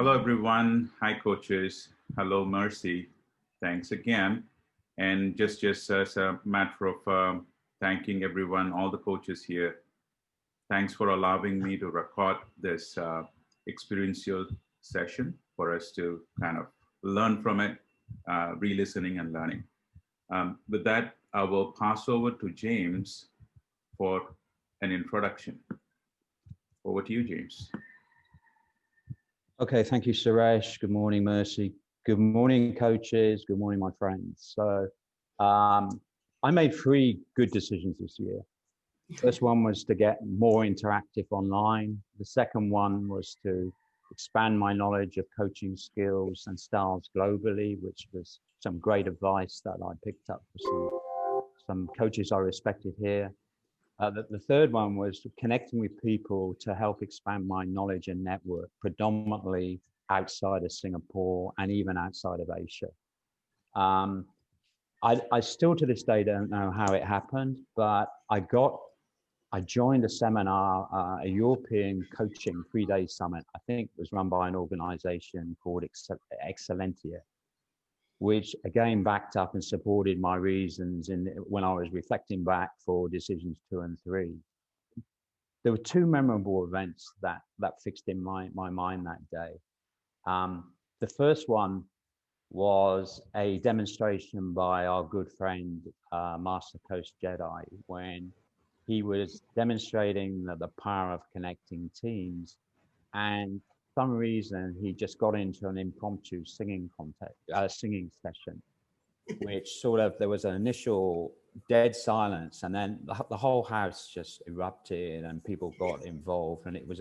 Hello, everyone. Hi, coaches. Hello, Mercy. Thanks again. And just as a matter of thanking everyone, all the coaches here. Thanks for allowing me to record this experiential session for us to kind of learn from it, re-listening and learning. With that, I will pass over to James for an introduction. Over to you, James. Okay, thank you, Suresh. Good morning, Mercy. Good morning, coaches. Good morning, my friends. So I made 3 good decisions this year. First one was to get more interactive online. The second one was to expand my knowledge of coaching skills and styles globally, which was some great advice that I picked up from some coaches I respected here. The third one was connecting with people to help expand my knowledge and network, predominantly outside of Singapore and even outside of Asia. I still to this day don't know how it happened, but I joined a seminar, a European coaching 3-day summit. I think it was run by an organization called Excellentia, which again backed up and supported my reasons when I was reflecting back for decisions 2 and 3. There were 2 memorable events that fixed in my mind that day. The first one was a demonstration by our good friend, Master Coach Jedi, when he was demonstrating the power of connecting teams, and for some reason he just got into an impromptu singing session, which sort of, there was an initial dead silence, and then the whole house just erupted and people got involved, and it was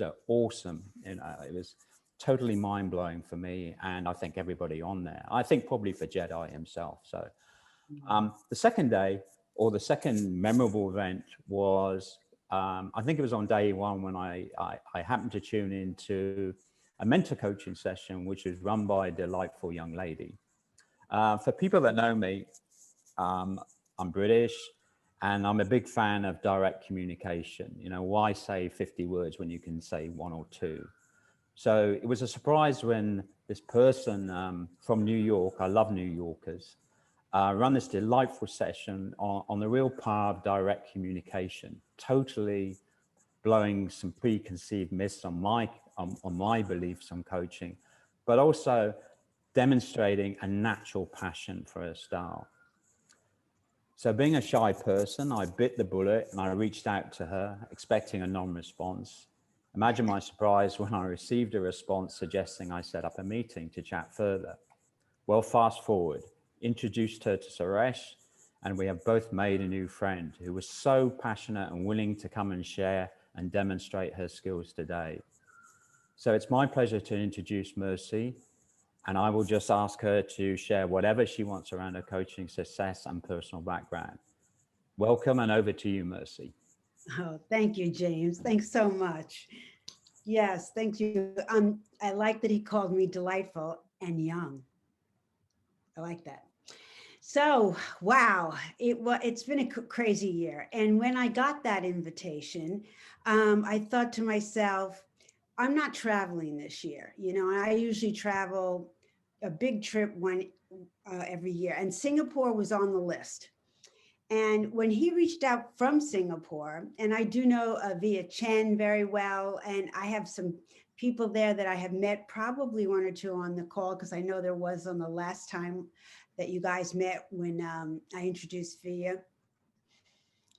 a awesome, it was totally mind-blowing for me, and I think everybody on there. I think probably for Jedi himself. So the second day, or the second memorable event, was I think it was on day 1 when I happened to tune into a mentor coaching session, which was run by a delightful young lady. For people that know me, I'm British, and I'm a big fan of direct communication. You know, why say 50 words when you can say 1 or 2? So it was a surprise when this person from New York, I love New Yorkers, run this delightful session on the real power of direct communication, totally blowing some preconceived myths on my beliefs on coaching, but also demonstrating a natural passion for her style. So being a shy person, I bit the bullet and I reached out to her, expecting a non-response. Imagine my surprise when I received a response suggesting I set up a meeting to chat further. Well, fast forward, introduced her to Suresh, and we have both made a new friend who was so passionate and willing to come and share and demonstrate her skills today. So it's my pleasure to introduce Mercy, and I will just ask her to share whatever she wants around her coaching success and personal background. Welcome, and over to you, Mercy. Oh, thank you, James. Thanks so much. Yes, thank you. I like that he called me delightful and young. I like that. So, wow, it's been a crazy year. And when I got that invitation, I thought to myself, I'm not traveling this year. You know, I usually travel a big trip every year, and Singapore was on the list. And when he reached out from Singapore, and I do know Via Chen very well, and I have some people there that I have met, probably 1 or 2 on the call, because I know there was on the last time that you guys met when I introduced Via.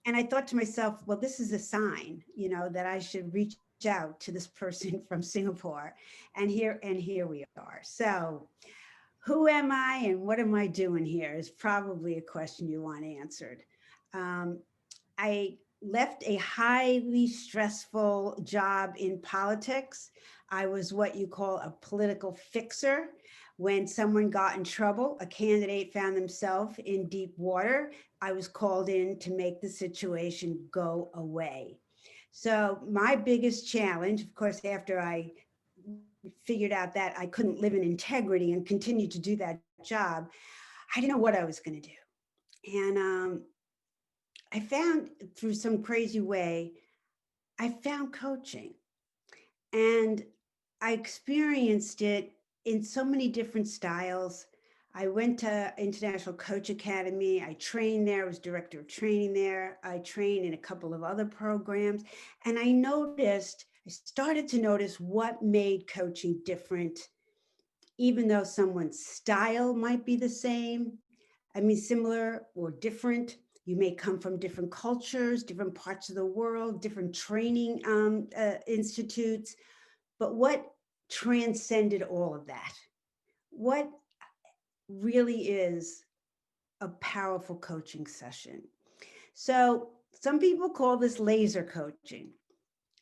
And I thought to myself, well, this is a sign, you know, that I should reach out to this person from Singapore. And here we are. So who am I and what am I doing here is probably a question you want answered. I left a highly stressful job in politics. I was what you call a political fixer. When someone got in trouble, a candidate found themselves in deep water, I was called in to make the situation go away. So my biggest challenge, of course, after I figured out that I couldn't live in integrity and continue to do that job, I didn't know what I was going to do. And I found, through some crazy way, I found coaching. And I experienced it in so many different styles. I went to International Coach Academy. I trained there. I was director of training there. I trained in a couple of other programs. And I started to notice what made coaching different, even though someone's style might be the same. I mean, similar or different. You may come from different cultures, different parts of the world, different training institutes. But what transcended all of that? What really is a powerful coaching session? So some people call this laser coaching.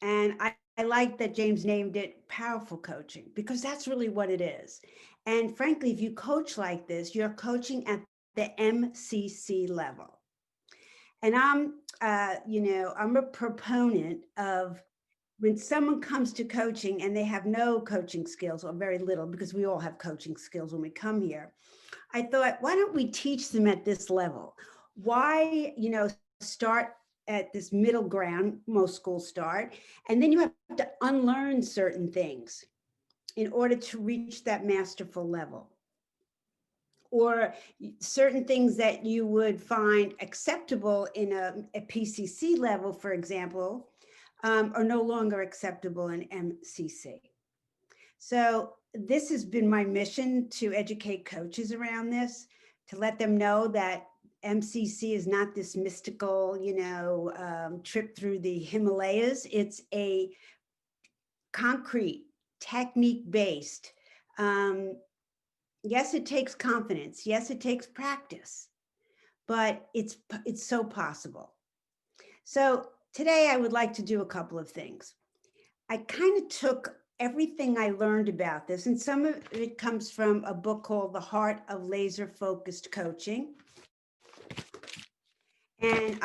And I like that James named it powerful coaching, because that's really what it is. And frankly, if you coach like this, you're coaching at the MCC level. And I'm a proponent of, when someone comes to coaching and they have no coaching skills or very little, because we all have coaching skills when we come here, I thought, why don't we teach them at this level? Why, start at this middle ground, most schools start, and then you have to unlearn certain things in order to reach that masterful level. Or certain things that you would find acceptable in a PCC level, for example, are no longer acceptable in MCC. So this has been my mission, to educate coaches around this, to let them know that MCC is not this mystical, trip through the Himalayas. It's a concrete, technique-based. Yes, it takes confidence. Yes, it takes practice, but it's so possible. So today I would like to do a couple of things. I kind of took everything I learned about this, and some of it comes from a book called The Heart of Laser Focused Coaching. And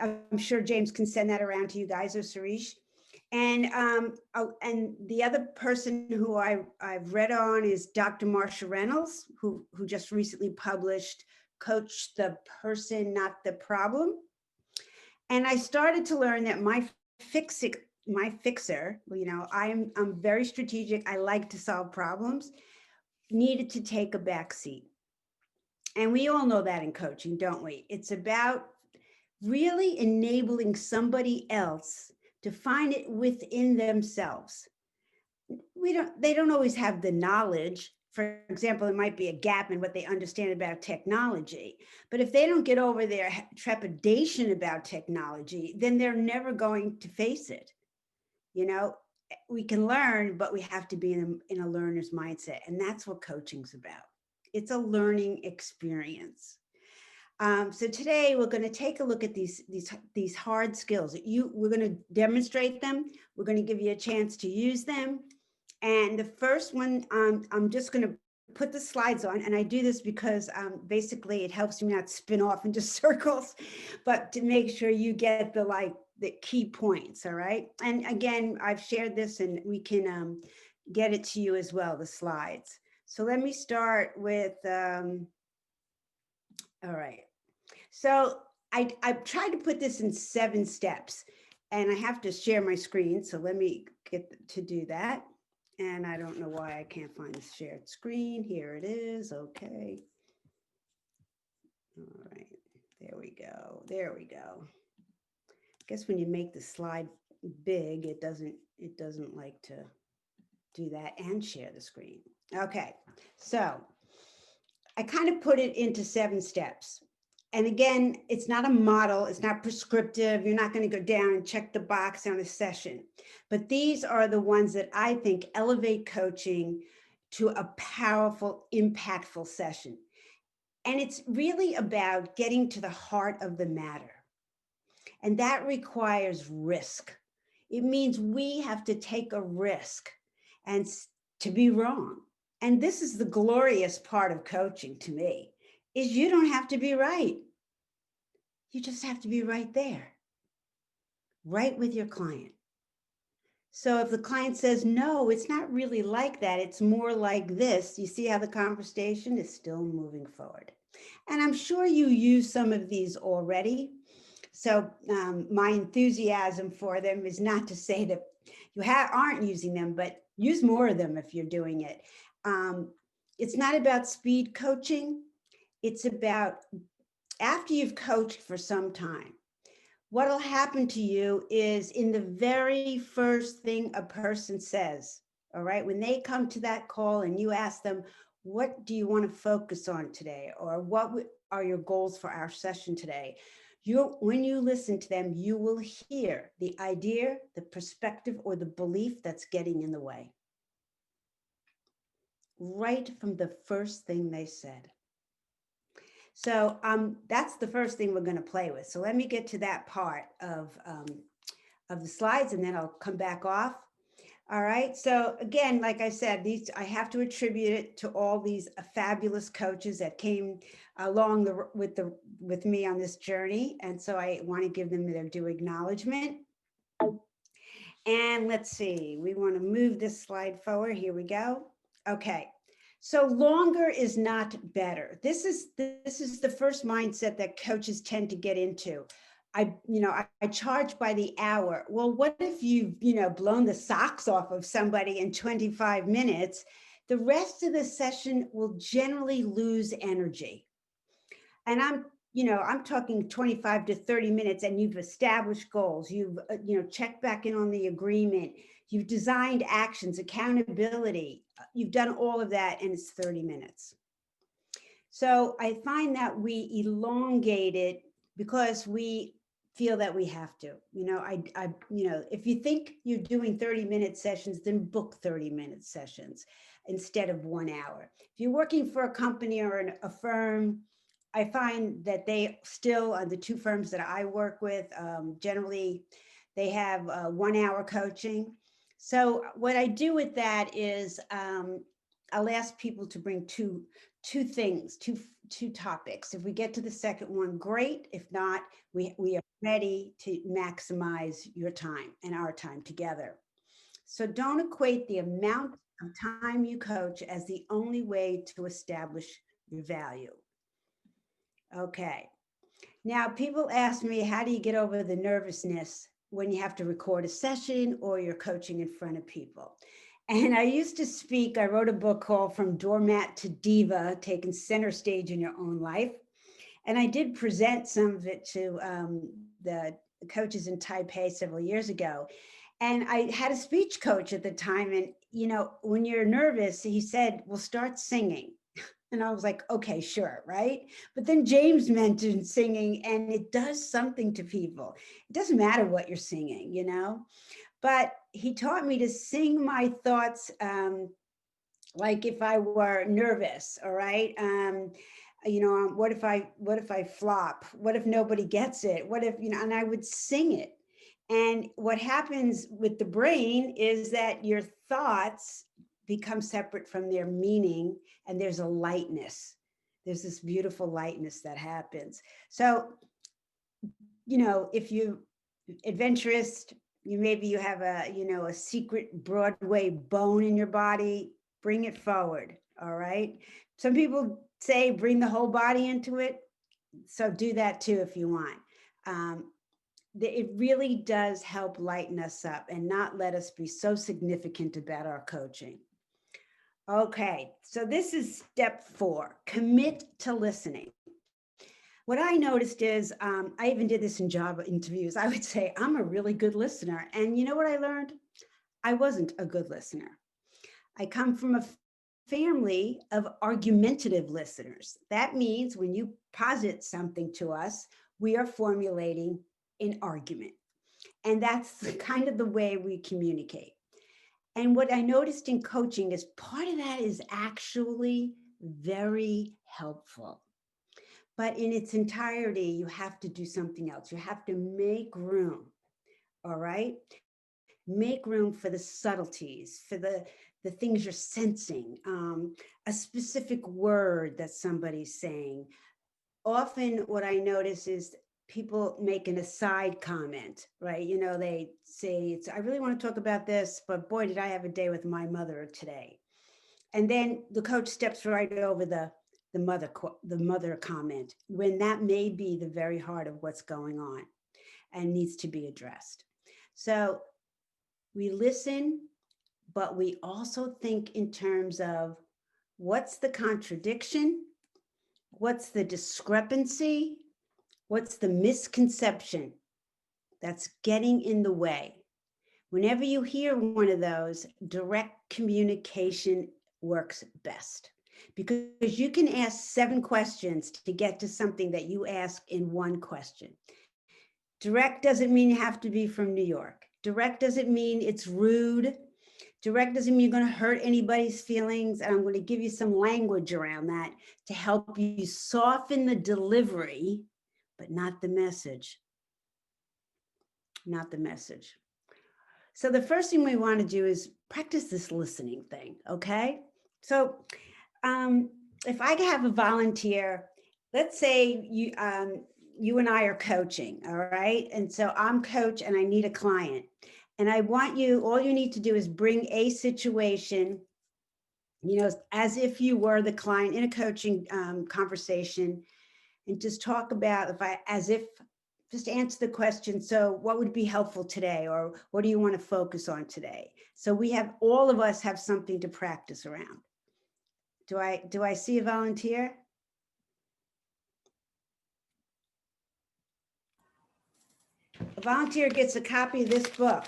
I'm sure James can send that around to you guys, or Suresh. And the other person who I've read on is Dr. Marsha Reynolds, who just recently published Coach the Person, Not the Problem. And I started to learn that my fixer, I'm very strategic. I like to solve problems, needed to take a back seat. And we all know that in coaching, don't we? It's about really enabling somebody else to find it within themselves. They don't always have the knowledge. For example, there might be a gap in what they understand about technology. But if they don't get over their trepidation about technology, then they're never going to face it. We can learn, but we have to be in a learner's mindset. And that's what coaching's about. It's a learning experience. So today we're going to take a look at these hard skills. We're going to demonstrate them. We're going to give you a chance to use them. And the first one, I'm just going to put the slides on, and I do this because basically it helps me not spin off into circles, but to make sure you get the key points. All right. And again, I've shared this, and we can get it to you as well, the slides. So let me start with, all right. So I've tried to put this in 7 steps, and I have to share my screen. So let me get to do that. And I don't know why I can't find the shared screen. Here it is. Okay. All right. There we go. There we go. I guess when you make the slide big, it doesn't like to do that and share the screen. Okay. So I kind of put it into 7 steps. And again, it's not a model, it's not prescriptive. You're not going to go down and check the box on a session. But these are the ones that I think elevate coaching to a powerful, impactful session. And it's really about getting to the heart of the matter. And that requires risk. It means we have to take a risk and to be wrong. And this is the glorious part of coaching to me. Is you don't have to be right. You just have to be right there, right with your client. So if the client says, no, it's not really like that, it's more like this, you see how the conversation is still moving forward. And I'm sure you use some of these already. So my enthusiasm for them is not to say that you aren't using them, but use more of them if you're doing it. It's not about speed coaching. It's about after you've coached for some time, what'll happen to you is in the very first thing a person says, all right, when they come to that call and you ask them, what do you want to focus on today? Or what are your goals for our session today? When you listen to them, you will hear the idea, the perspective, or the belief that's getting in the way. Right from the first thing they said. So that's the first thing we're going to play with. So let me get to that part of the slides, and then I'll come back off. All right. So again, like I said, I have to attribute it to all these fabulous coaches that came along with me on this journey, and so I want to give them their due acknowledgement. And let's see, we want to move this slide forward. Here we go. Okay. So longer is not better. This is the first mindset that coaches tend to get into. I charge by the hour. Well, what if you've, blown the socks off of somebody in 25 minutes? The rest of the session will generally lose energy. And I'm talking 25 to 30 minutes, and you've established goals. You've, checked back in on the agreement. You've designed actions, accountability. You've done all of that, and it's 30 minutes. So I find that we elongate it because we feel that we have to. If you think you're doing 30-minute sessions, then book 30-minute sessions instead of 1 hour. If you're working for a company or a firm, I find that they still, the two firms that I work with, generally they have 1 hour coaching. So what I do with that is I'll ask people to bring two topics. If we get to the second one, great. If not, we are ready to maximize your time and our time together. So don't equate the amount of time you coach as the only way to establish your value. Okay. Now, people ask me, how do you get over the nervousness when you have to record a session or you're coaching in front of people? And I used to speak, I wrote a book called From Doormat to Diva, Taking Center Stage in Your Own Life. And I did present some of it to the coaches in Taipei several years ago. And I had a speech coach at the time. And, when you're nervous, he said, well, start singing. And I was like, okay, sure, right? But then James mentioned singing, and it does something to people. It doesn't matter what you're singing, But he taught me to sing my thoughts like if I were nervous, all right? What if I flop? What if nobody gets it? What if, and I would sing it. And what happens with the brain is that your thoughts become separate from their meaning, and there's a lightness. There's this beautiful lightness that happens. So, if you're adventurous, you have a secret Broadway bone in your body, bring it forward. All right. Some people say bring the whole body into it. So do that too if you want. It really does help lighten us up and not let us be so significant about our coaching. Okay, so this is step 4, commit to listening. What I noticed is, I even did this in job interviews. I would say, I'm a really good listener. And you know what I learned? I wasn't a good listener. I come from a family of argumentative listeners. That means when you posit something to us, we are formulating an argument. And that's kind of the way we communicate. And what I noticed in coaching is part of that is actually very helpful. But in its entirety, you have to do something else. You have to make room, all right? Make room for the subtleties, for the things you're sensing, a specific word that somebody's saying. Often what I notice is people make an aside comment, right? They say, I really want to talk about this, but boy, did I have a day with my mother today. And then the coach steps right over the mother comment, when that may be the very heart of what's going on and needs to be addressed. So we listen, but we also think in terms of what's the contradiction, what's the discrepancy, what's the misconception that's getting in the way. Whenever you hear one of those, direct communication works best, because you can ask 7 questions to get to something that you ask in 1 question. Direct doesn't mean you have to be from New York. Direct doesn't mean it's rude. Direct doesn't mean you're going to hurt anybody's feelings. And I'm going to give you some language around that to help you soften the delivery, but not the message. Not the message. So the first thing we want to do is practice this listening thing, okay? So if I could have a volunteer, let's say you and I are coaching, all right? And so I'm coach and I need a client. And I want you, all you need to do is bring a situation, you know, as if you were the client in a coaching conversation, and just talk about, just answer the question. So what would be helpful today? Or what do you want to focus on today? So all of us have something to practice around. Do I see a volunteer? A volunteer gets a copy of this book.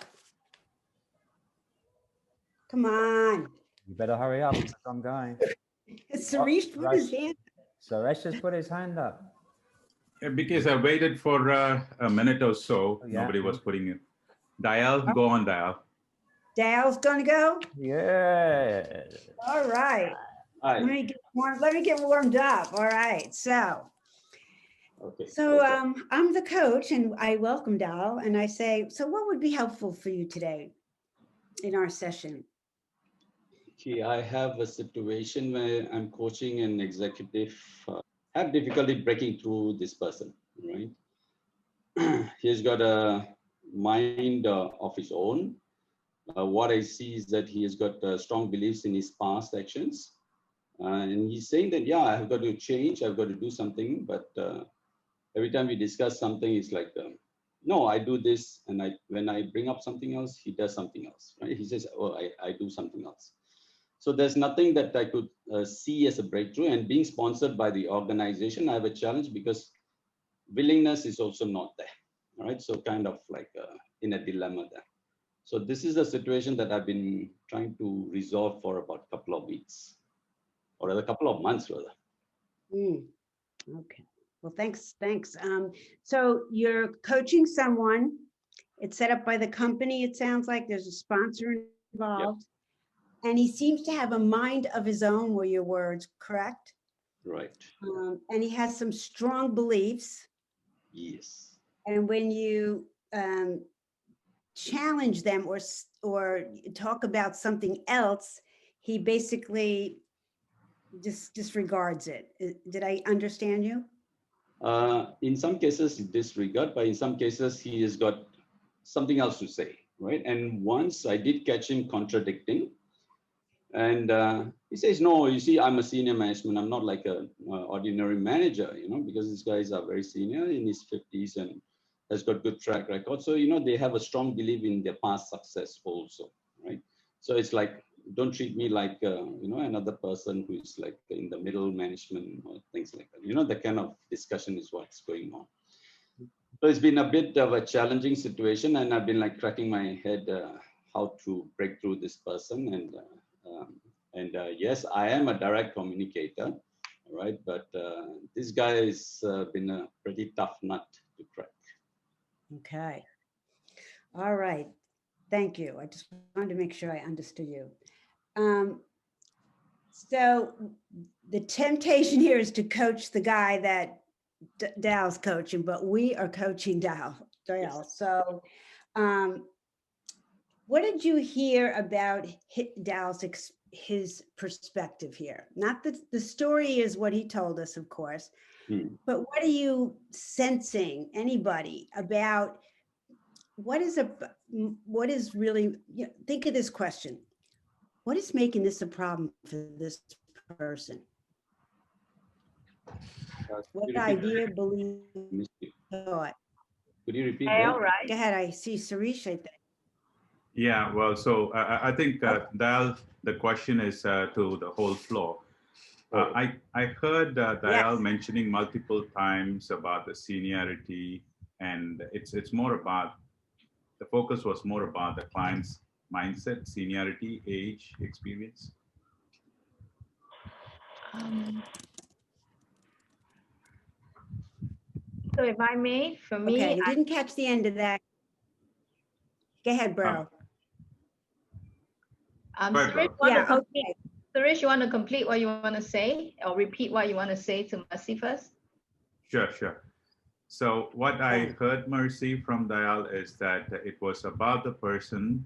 Come on. You better hurry up because I'm going. Suresh put his hand. Suresh just put his hand up. Because I waited for a minute or so. Yeah. Nobody was putting it. Dial, go on, Dial. Dale's gonna go? Yeah. All right. Hi. Let me get warmed up. All right. So I'm the coach and I welcome Dal and I say, so what would be helpful for you today in our session? Okay, I have a situation where I'm coaching an executive, have difficulty breaking through this person, right? He's got a mind of his own. What I see is that he has got strong beliefs in his past actions. And he's saying that, yeah, I've got to change, I've got to do something. But every time we discuss something, it's like, no, I do this. And when I bring up something else, he does something else, right? He says, oh, I do something else. So there's nothing that I could see as a breakthrough. And being sponsored by the organization, I have a challenge because willingness is also not there, right? So kind of like in a dilemma there. So this is a situation that I've been trying to resolve for about a couple of weeks, or a couple of months rather. Okay. Well, thanks. So you're coaching someone. It's set up by the company. It sounds like there's a sponsor involved. Yep. And he seems to have a mind of his own, were your words, correct? Right. And he has some strong beliefs. Yes. And when you challenge them or talk about something else, he basically disregards it. Did I understand you? In some cases, disregard, but in some cases, he has got something else to say, right? And once I did catch him contradicting, and he says, no, you see, I'm a senior management. I'm not like an ordinary manager, you know, because these guys are very senior in his 50s and has got good track record. So, you know, they have a strong belief in their past success also, right? So it's like, don't treat me like, you know, another person who is like in the middle management or things like that. You know, the kind of discussion is what's going on. So it's been a bit of a challenging situation, and I've been like cracking my head how to break through this person. And yes, I am a direct communicator, right? But this guy has been a pretty tough nut to crack. Okay. All right. Thank you. I just wanted to make sure I understood you. So the temptation here is to coach the guy that Dal's coaching, but we are coaching Dal. Yes. So what did you hear about Dal's his perspective here? Not that the story is what he told us, of course, but what are you sensing, anybody, about what is really, you know, think of this question. What is making this a problem for this person? What idea, belief, thought? Could you repeat that? Right. Go ahead. I see Suresh, I think. Yeah, well, so I think Dal, the question is to the whole floor. I heard Dayal Yes. mentioning multiple times about the seniority, and it's more about the focus was more about the client's mindset, seniority, age, experience. Um, so if I may, for Okay, me, I didn't catch the end of that. Go ahead, Um, bro. Right, Suresh, bro. want to Yeah, complete? okay. Suresh, you want to complete what you want to say, or repeat what you want to say to Mercy first? Sure, sure. So what I Thanks. heard, Mercy, from Dayal is that it was about the person,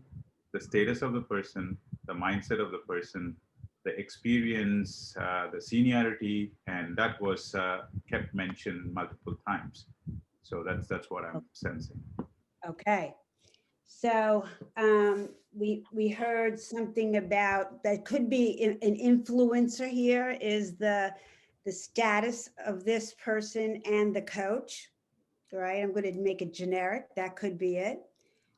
the status of the person, the mindset of the person, the experience, the seniority, and that was kept mentioned multiple times. So that's what I'm sensing. Okay. So we heard something about that could be an influencer here is the status of this person and the coach. All right, I'm going to make it generic. That could be it.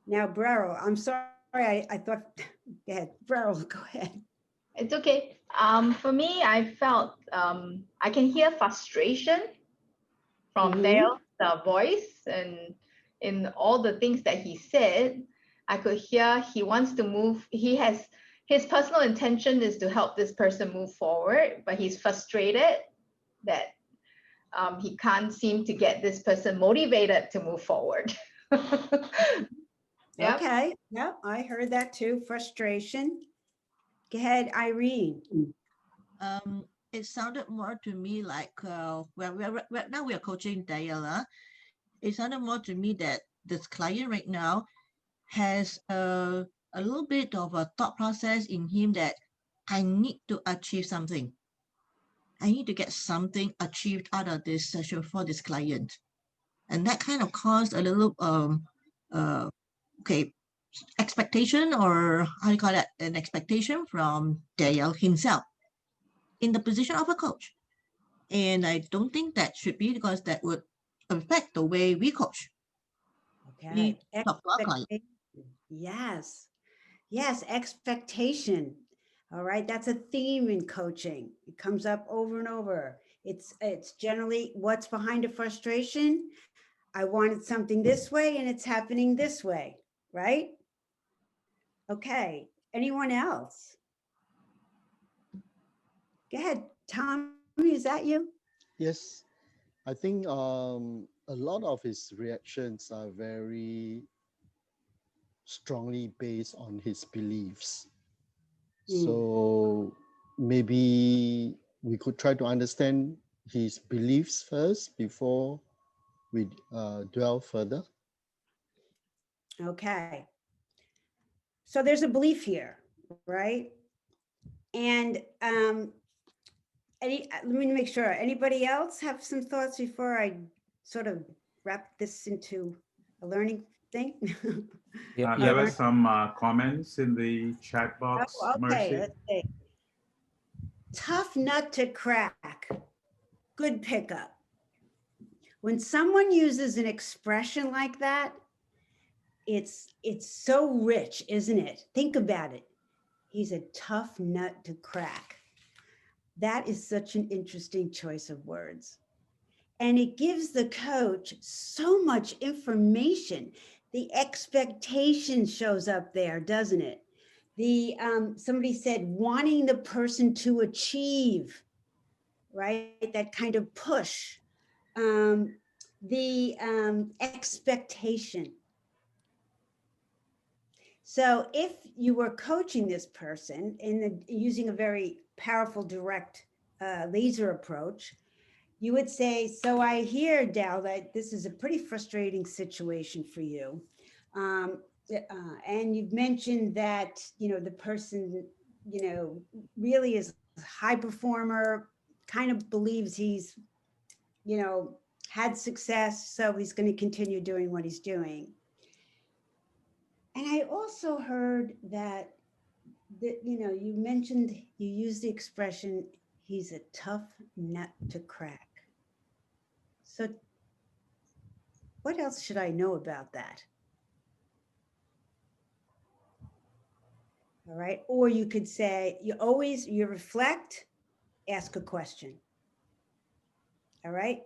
Now, Beryl, I'm sorry. I thought, go ahead, Beryl, go ahead. It's okay. For me, I felt I can hear frustration from Mhm. Dale's voice, and in all the things that he said, I could hear he wants to move. He has his personal intention is to help this person move forward, but he's frustrated that he can't seem to get this person motivated to move forward. Yep. Okay. Yep, I heard that too. Frustration. Go ahead, Irene. It sounded more to me like right now we are coaching Diana. It sounded more to me that this client right now has a little bit of a thought process in him that I need to achieve something. I need to get something achieved out of this session for this client. And that kind of caused a little okay expectation, or how do you call that, an expectation from Dale himself in the position of a coach. And I don't think that should be, because that would affect the way we coach. Okay. We talk to our client. Expectation. Yes. Yes, expectation. All right, that's a theme in coaching. It comes up over and over. It's generally what's behind a frustration. I wanted something this way and it's happening this way, right? Okay. Anyone else? Go ahead, Tommy, is that you? Yes, I think a lot of his reactions are very strongly based on his beliefs. So maybe we could try to understand his beliefs first before we dwell further. Okay. So there's a belief here, right? And let me make sure. Anybody else have some thoughts before I sort of wrap this into a learning thing? Yeah, There yeah. were some comments in the chat box, Oh, okay, Mercy. let's see. Tough nut to crack. Good pickup. When someone uses an expression like that, it's so rich, isn't it? Think about it. He's a tough nut to crack. That is such an interesting choice of words. And it gives the coach so much information. The expectation shows up there, doesn't it? The somebody said wanting the person to achieve, right? That kind of push. The expectation. So if you were coaching this person using a very powerful, direct laser approach, you would say, so I hear, Dal, that this is a pretty frustrating situation for you. And you've mentioned that, the person, really is a high performer, kind of believes he's, had success, so he's going to continue doing what he's doing. And I also heard that, you mentioned, you used the expression, he's a tough nut to crack. So what else should I know about that? All right. Or you could say, you reflect, ask a question. All right.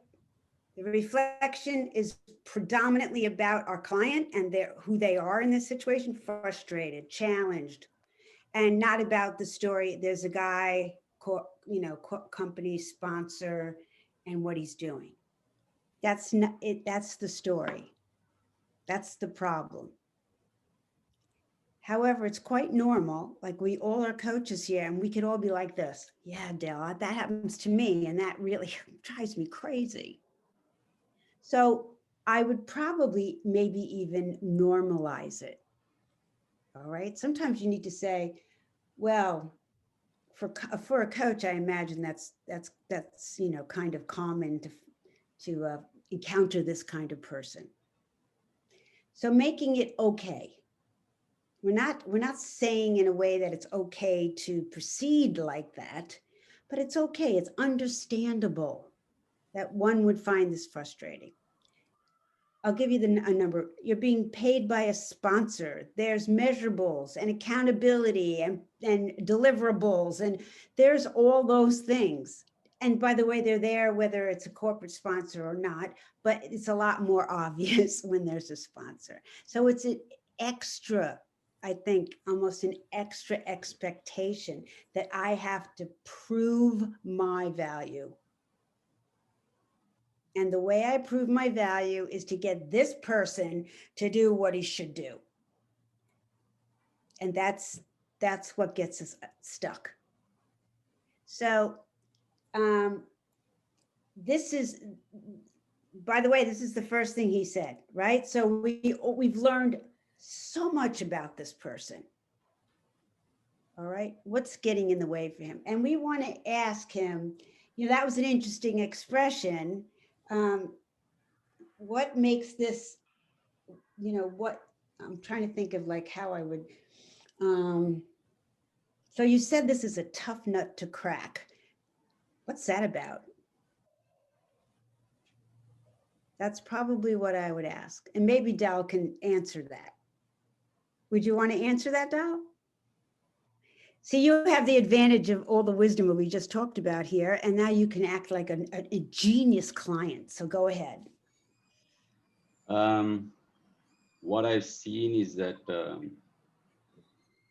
The reflection is predominantly about our client and who they are in this situation, frustrated, challenged, and not about the story. There's a guy, company sponsor, and what he's doing. That's not it. That's the story. That's the problem. However, it's quite normal. Like, we all are coaches here, and we could all be like this. Yeah, Dale, that happens to me, and that really drives me crazy. So I would probably maybe even normalize it. All right. Sometimes you need to say, well, for a coach, I imagine that's kind of common to encounter this kind of person. So making it okay. We're not saying in a way that it's okay to proceed like that, but it's okay. It's understandable that one would find this frustrating. I'll give you a number. You're being paid by a sponsor. There's measurables and accountability and deliverables, and there's all those things. And by the way, they're there whether it's a corporate sponsor or not, but it's a lot more obvious when there's a sponsor. So it's an extra, I think, almost an extra expectation that I have to prove my value. And the way I prove my value is to get this person to do what he should do. And that's what gets us stuck. So this is, by the way, this is the first thing he said, right? So we've learned so much about this person. All right, what's getting in the way for him? And we want to ask him, that was an interesting expression. What makes this, what I'm trying to think of, like how I would, so you said this is a tough nut to crack. What's that about? That's probably what I would ask. And maybe Dal can answer that. Would you want to answer that, Dal? See, you have the advantage of all the wisdom that we just talked about here, and now you can act like a genius client. So go ahead. What I've seen is that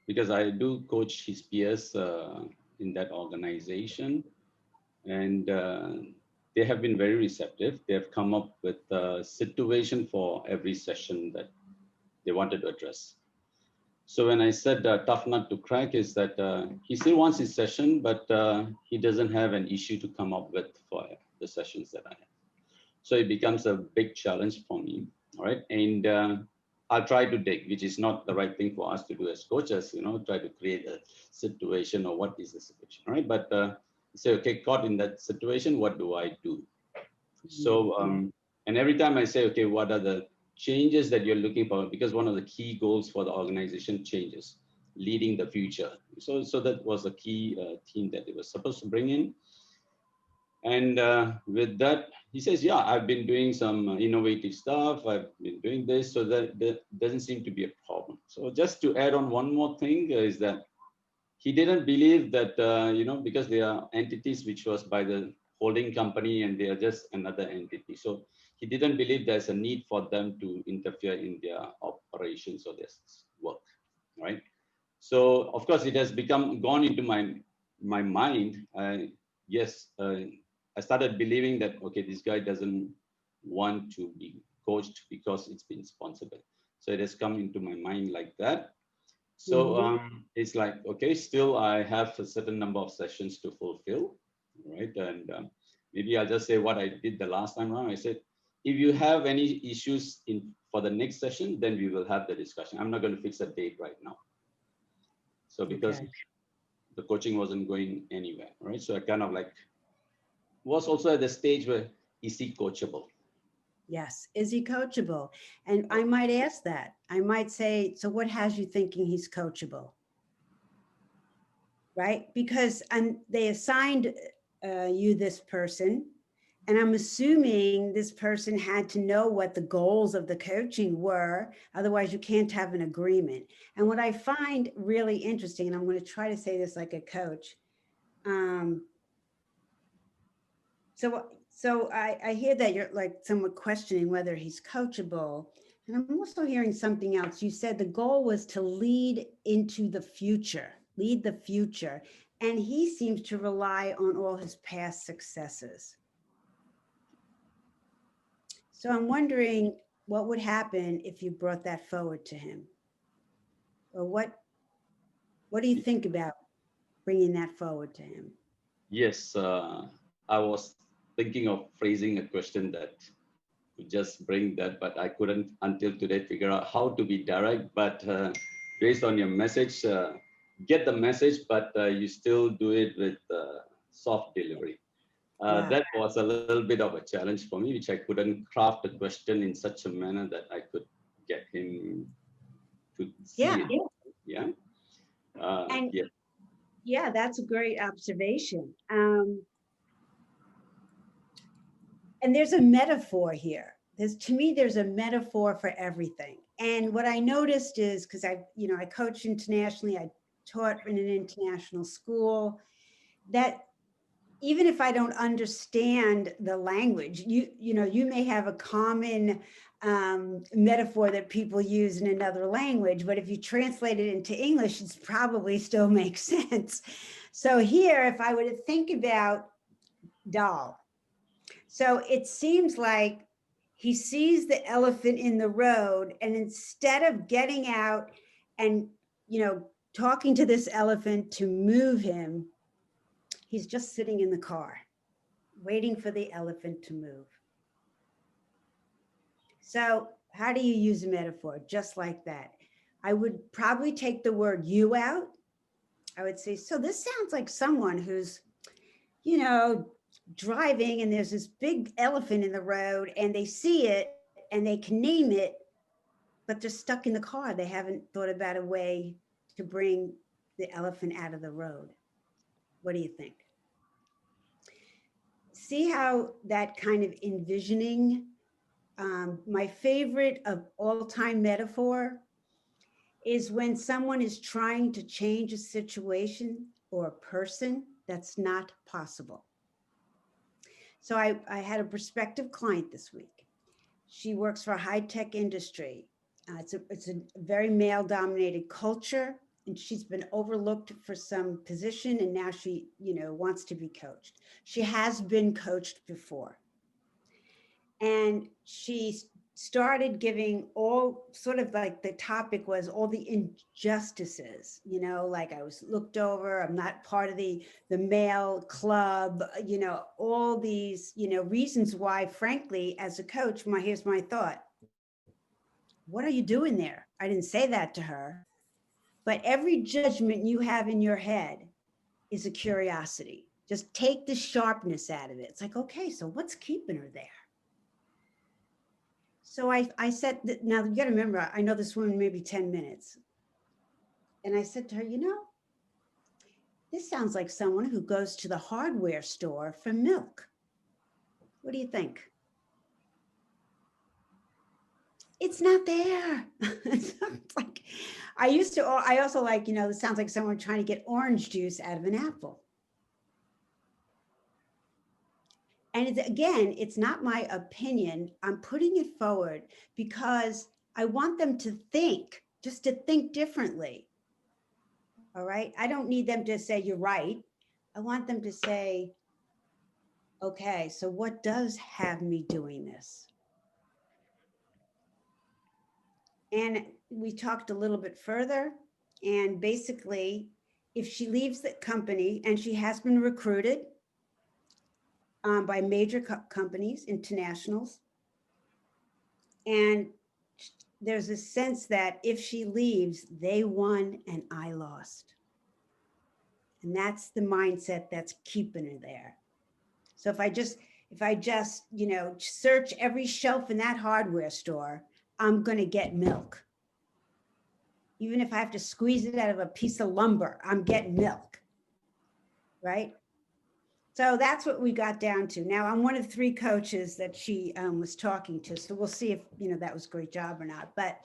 because I do coach his peers in that organization, and they have been very receptive. They have come up with a situation for every session that they wanted to address. So when I said tough nut to crack is that he still wants his session, but he doesn't have an issue to come up with for the sessions that I have. So it becomes a big challenge for me, all right? And I'll try to dig, which is not the right thing for us to do as coaches, try to create a situation or what is the situation, all right? But say, okay, caught in that situation, what do I do? So, and every time I say, okay, what are the changes that you're looking for? Because one of the key goals for the organization changes, leading the future. So that was a key theme that it was supposed to bring in. And with that, he says, yeah, I've been doing some innovative stuff. I've been doing this, so that doesn't seem to be a problem. So just to add on one more thing is that he didn't believe that, because they are entities which was by the holding company and they are just another entity. So he didn't believe there's a need for them to interfere in their operations or their work, right? So of course it has gone into my mind. Yes, I started believing that, okay, this guy doesn't want to be coached because it's been sponsored. So it has come into my mind like that. So it's like, okay, still I have a certain number of sessions to fulfill, right? And maybe I'll just say what I did the last time around. I said, if you have any issues for the next session, then we will have the discussion. I'm not going to fix a date right now. So because the coaching wasn't going anywhere, right? So I kind of was also at the stage where, is he coachable? Yes. Is he coachable? And I might ask that. I might say, so what has you thinking he's coachable? Right? Because they assigned you this person, And I'm assuming this person had to know what the goals of the coaching were. Otherwise, you can't have an agreement. And what I find really interesting, and I'm going to try to say this like a coach. So I hear that you're like somewhat questioning whether he's coachable. And I'm also hearing something else. You said the goal was to lead into the future, lead the future. And he seems to rely on all his past successes. So I'm wondering what would happen if you brought that forward to him? Or what do you think about bringing that forward to him? Yes, I was thinking of phrasing a question that would just bring that, but I couldn't until today figure out how to be direct. But based on your message, get the message, but you still do it with soft delivery. Yeah. That was a little bit of a challenge for me, which I couldn't craft a question in such a manner that I could get him to see Yeah. it. Yeah. And yeah. yeah, that's a great observation. And there's a metaphor here. To me, there's a metaphor for everything. And what I noticed is, because I coach internationally, I taught in an international school, that even if I don't understand the language, you may have a common metaphor that people use in another language, but if you translate it into English, it probably still makes sense. So here, if I were to think about doll, so it seems like he sees the elephant in the road, and instead of getting out and, talking to this elephant to move him, he's just sitting in the car, waiting for the elephant to move. So how do you use a metaphor? Just like that. I would probably take the word you out. I would say, so this sounds like someone who's, driving, and there's this big elephant in the road, and they see it and they can name it, but they're stuck in the car. They haven't thought about a way to bring the elephant out of the road. What do you think? See how that kind of envisioning, my favorite of all-time metaphor is when someone is trying to change a situation or a person that's not possible. So I had a prospective client this week. She works for a high-tech industry. It's a very male-dominated culture, and she's been overlooked for some position, and now she, wants to be coached. She has been coached before. And she started giving all sort of like the topic was all the injustices, like I was looked over, I'm not part of the male club, all these, reasons why, frankly, as a coach, here's my thought. What are you doing there? I didn't say that to her, but every judgment you have in your head is a curiosity. Just take the sharpness out of it. It's like, okay, so what's keeping her there? So I said, now you got to remember, I know this woman maybe 10 minutes. And I said to her, this sounds like someone who goes to the hardware store for milk. What do you think? It's not there. It's like, I also like, it sounds like someone trying to get orange juice out of an apple. And it's not my opinion. I'm putting it forward because I want them to think, just to think differently. All right. I don't need them to say, you're right. I want them to say, okay, so what does have me doing this? And we talked a little bit further. And basically, if she leaves the company, and she has been recruited by major companies, internationals. And there's a sense that if she leaves, they won and I lost. And that's the mindset that's keeping her there. So if I just, search every shelf in that hardware store, I'm going to get milk. Even if I have to squeeze it out of a piece of lumber, I'm getting milk, right? So that's what we got down to. Now I'm one of 3 coaches that she was talking to. So we'll see if, that was a great job or not. But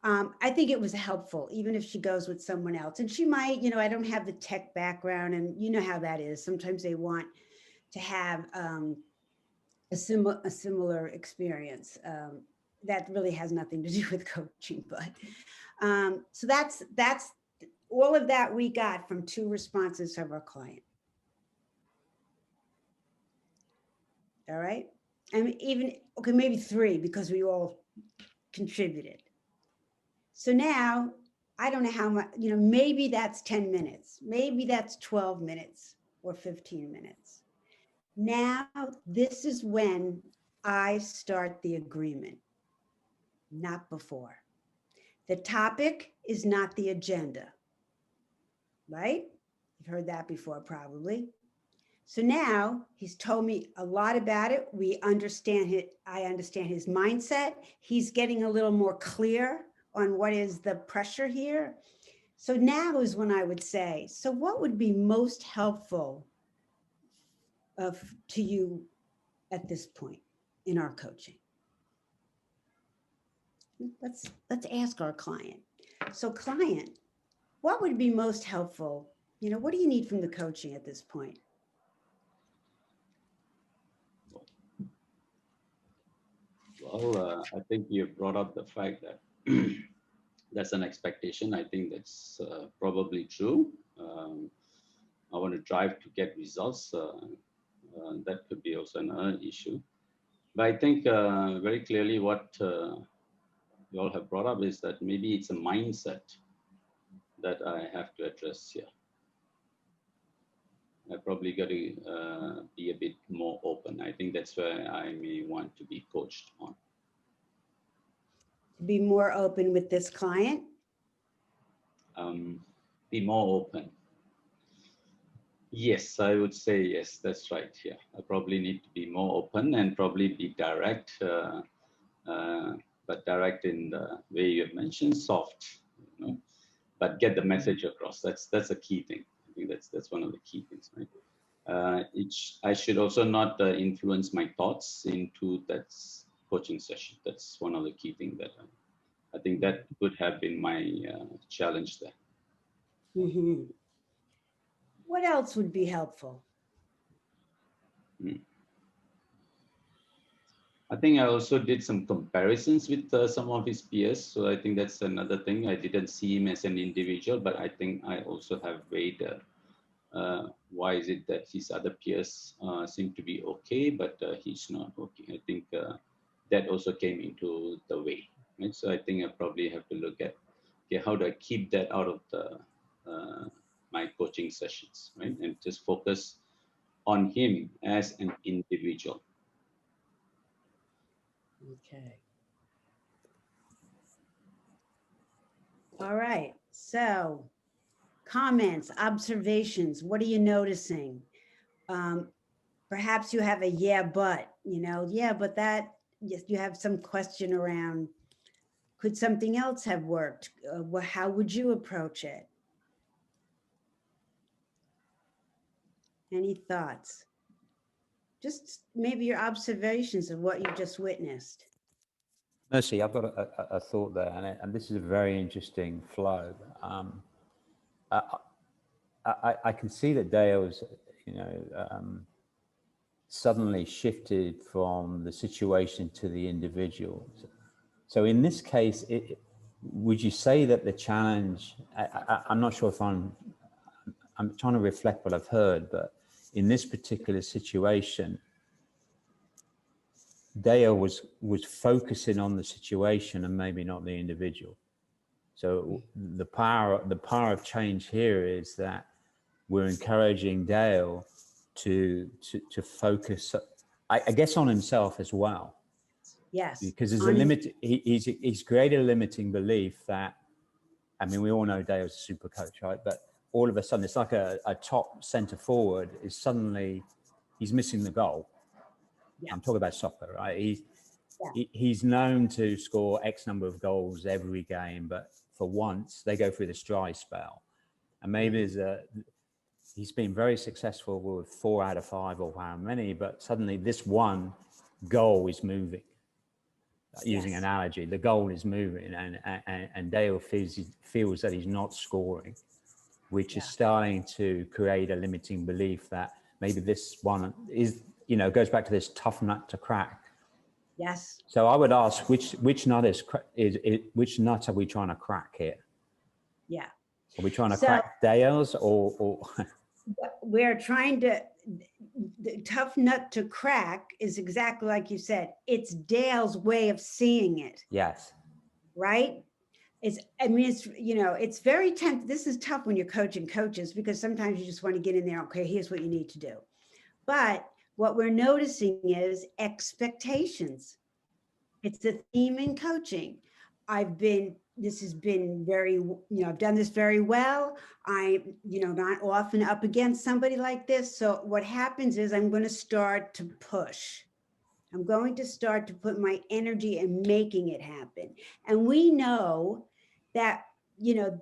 I think it was helpful, even if she goes with someone else. And she might, I don't have the tech background, and you know how that is. Sometimes they want to have a similar experience. That really has nothing to do with coaching, but so that's all of that we got from 2 responses of our client. All right. And even, okay, maybe 3 because we all contributed. So now I don't know how much, maybe that's 10 minutes, maybe that's 12 minutes or 15 minutes. Now, this is when I start the agreement, not before. The topic is not the agenda, right? You've heard that before, probably. So now he's told me a lot about it. We understand it. I understand his mindset. He's getting a little more clear on what is the pressure here. So now is when I would say, so what would be most helpful to you at this point in our coaching? Let's ask our client. So client, what would be most helpful? What do you need from the coaching at this point? Well, I think you brought up the fact that that's an expectation. I think that's probably true. I want to drive to get results. That could be also another issue. But I think very clearly what you all have brought up is that maybe it's a mindset that I have to address here. I probably got to be a bit more open. I think that's where I may want to be coached on. Be more open with this client? Be more open. Yes, I would say yes, that's right. Yeah, I probably need to be more open and probably be direct, but direct in the way you have mentioned, soft, but get the message across. That's a key thing. I think that's one of the key things, right? I should also not influence my thoughts into that coaching session. That's one of the key things that I think that could have been my challenge there. Mm-hmm. What else would be helpful? I think I also did some comparisons with some of his peers. So I think that's another thing. I didn't see him as an individual, but I think I also have weighed why is it that his other peers seem to be okay, but he's not okay. I think that also came into the way. Right? So I think I probably have to look at, okay, how do I keep that out of the my coaching sessions, right? And just focus on him as an individual. Okay. All right. So comments, observations, what are you noticing? Perhaps you have a yeah, but, yeah, but that, yes, you have some question around, could something else have worked? How would you approach it? Any thoughts? Just maybe your observations of what you just witnessed. Merci, I've got a thought there, and this is a very interesting flow. I can see that Dale's, suddenly shifted from the situation to the individual. So in this case, would you say that the challenge, I'm not sure if I'm trying to reflect what I've heard, but in this particular situation, Dale was focusing on the situation and maybe not the individual. So the power of change here is that we're encouraging Dale to focus, I guess, on himself as well. Yes. Because there's a limit. He's created a limiting belief that, I mean, we all know Dale's a super coach, right? But all of a sudden, it's like a top center forward is suddenly he's missing the goal. Yeah. I'm talking about soccer, right? He's known to score X number of goals every game, but for once they go through this dry spell, and maybe there's he's been very successful with 4 out of 5 or how many, but suddenly this one goal is moving. Using Yes. analogy, the goal is moving, and Dale feels that he's not scoring, which is starting to create a limiting belief that maybe this one is, goes back to this tough nut to crack. Yes. So I would ask, which nut which nut are we trying to crack here? Yeah. Are we trying to crack Dale's or we're trying to, the tough nut to crack is exactly like you said. It's Dale's way of seeing it. Yes. Right? It's it's very tempting. This is tough when you're coaching coaches, because sometimes you just want to get in there. Okay, here's what you need to do. But what we're noticing is expectations. It's a theme in coaching. This has been very, I've done this very well. I'm, not often up against somebody like this. So what happens is I'm going to start to push. I'm going to start to put my energy in making it happen. And we know that,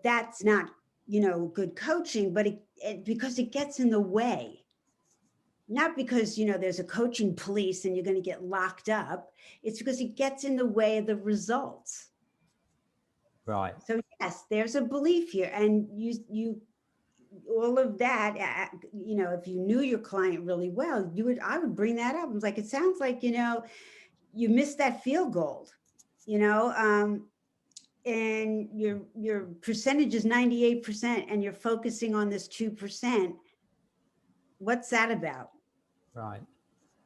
that's not, good coaching, but because it gets in the way. Not because, there's a coaching police and you're going to get locked up. It's because it gets in the way of the results. Right. So yes, there's a belief here. And you all of that, if you knew your client really well, I would bring that up. I was like, it sounds like, you missed that field goal, and your percentage is 98% and you're focusing on this 2%. What's that about? Right.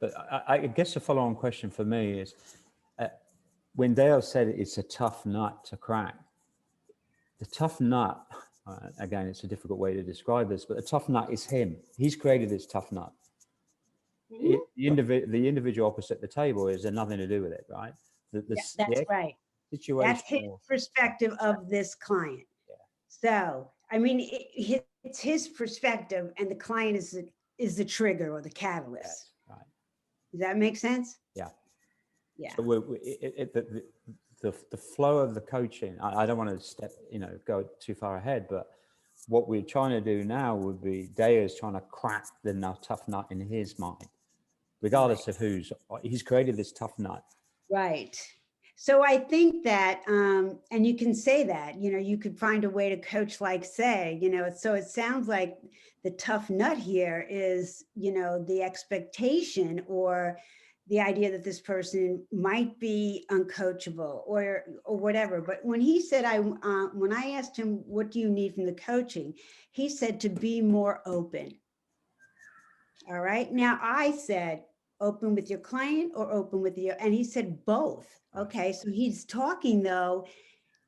But I guess the follow-on question for me is, when Dale said it's a tough nut to crack, the tough nut, again, it's a difficult way to describe this, but the tough nut is him. He's created this tough nut. The individual opposite the table is nothing to do with it, right? That's right. Situation. That's his perspective of this client. Yeah. So, it's his perspective, and the client is the trigger or the catalyst. Yes, right. Does that make sense? Yeah. Yeah. So the flow of the coaching, I don't want to go too far ahead, but what we're trying to do now would be Daya's trying to crack the tough nut in his mind, regardless of he's created this tough nut. Right. So I think that, and you can say that, you could find a way to coach, like say, so it sounds like the tough nut here is, the expectation or the idea that this person might be uncoachable or whatever. But when he said, when I asked him, what do you need from the coaching? He said to be more open. All right. Now I said, open with your client or open with and he said both. Okay. So he's talking though,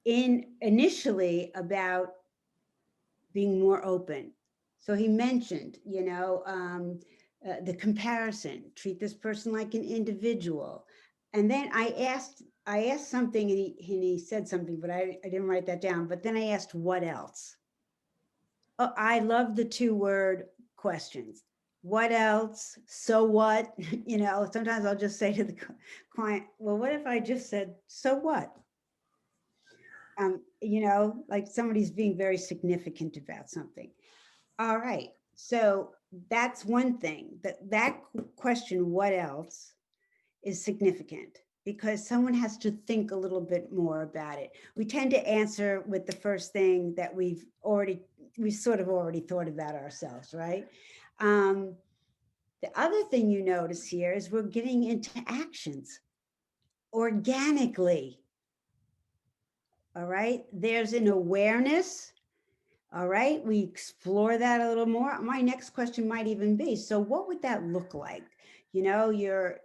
initially about being more open. So he mentioned, the comparison, treat this person like an individual. And then I asked something and he said something, but I didn't write that down. But then I asked, what else? Oh, I love the 2-word questions. What else? So what? Sometimes I'll just say to the client, well, what if I just said, so what? Like somebody's being very significant about something. All right. So that's one thing, that question, what else, is significant because someone has to think a little bit more about it. We tend to answer with the first thing that we sort of already thought about ourselves, right? The other thing you notice here is we're getting into actions organically. All right. There's an awareness. All right. We explore that a little more. My next question might even be, so what would that look like? You're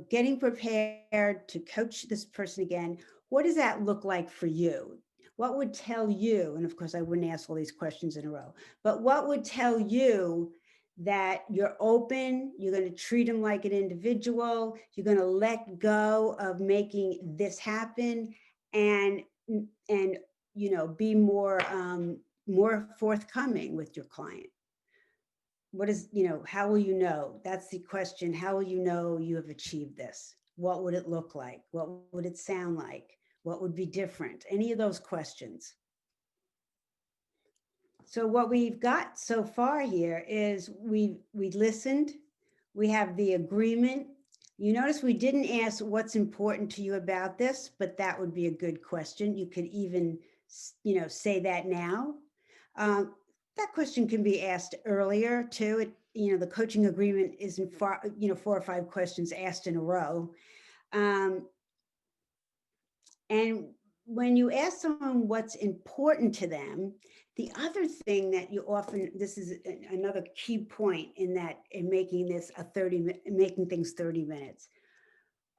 getting prepared to coach this person again. What does that look like for you? What would tell you, and of course I wouldn't ask all these questions in a row, but what would tell you that you're open, you're going to treat them like an individual, you're going to let go of making this happen and be more forthcoming with your client? What is, how will you know? That's the question. How will you know you have achieved this? What would it look like? What would it sound like? What would be different? Any of those questions? So what we've got so far here is we listened, we have the agreement. You notice we didn't ask what's important to you about this, but that would be a good question. You could even, say that now. That question can be asked earlier too. The coaching agreement isn't 4 or 5 questions asked in a row. And when you ask someone what's important to them, the other thing that you often, this is another key point in making this making things 30 minutes.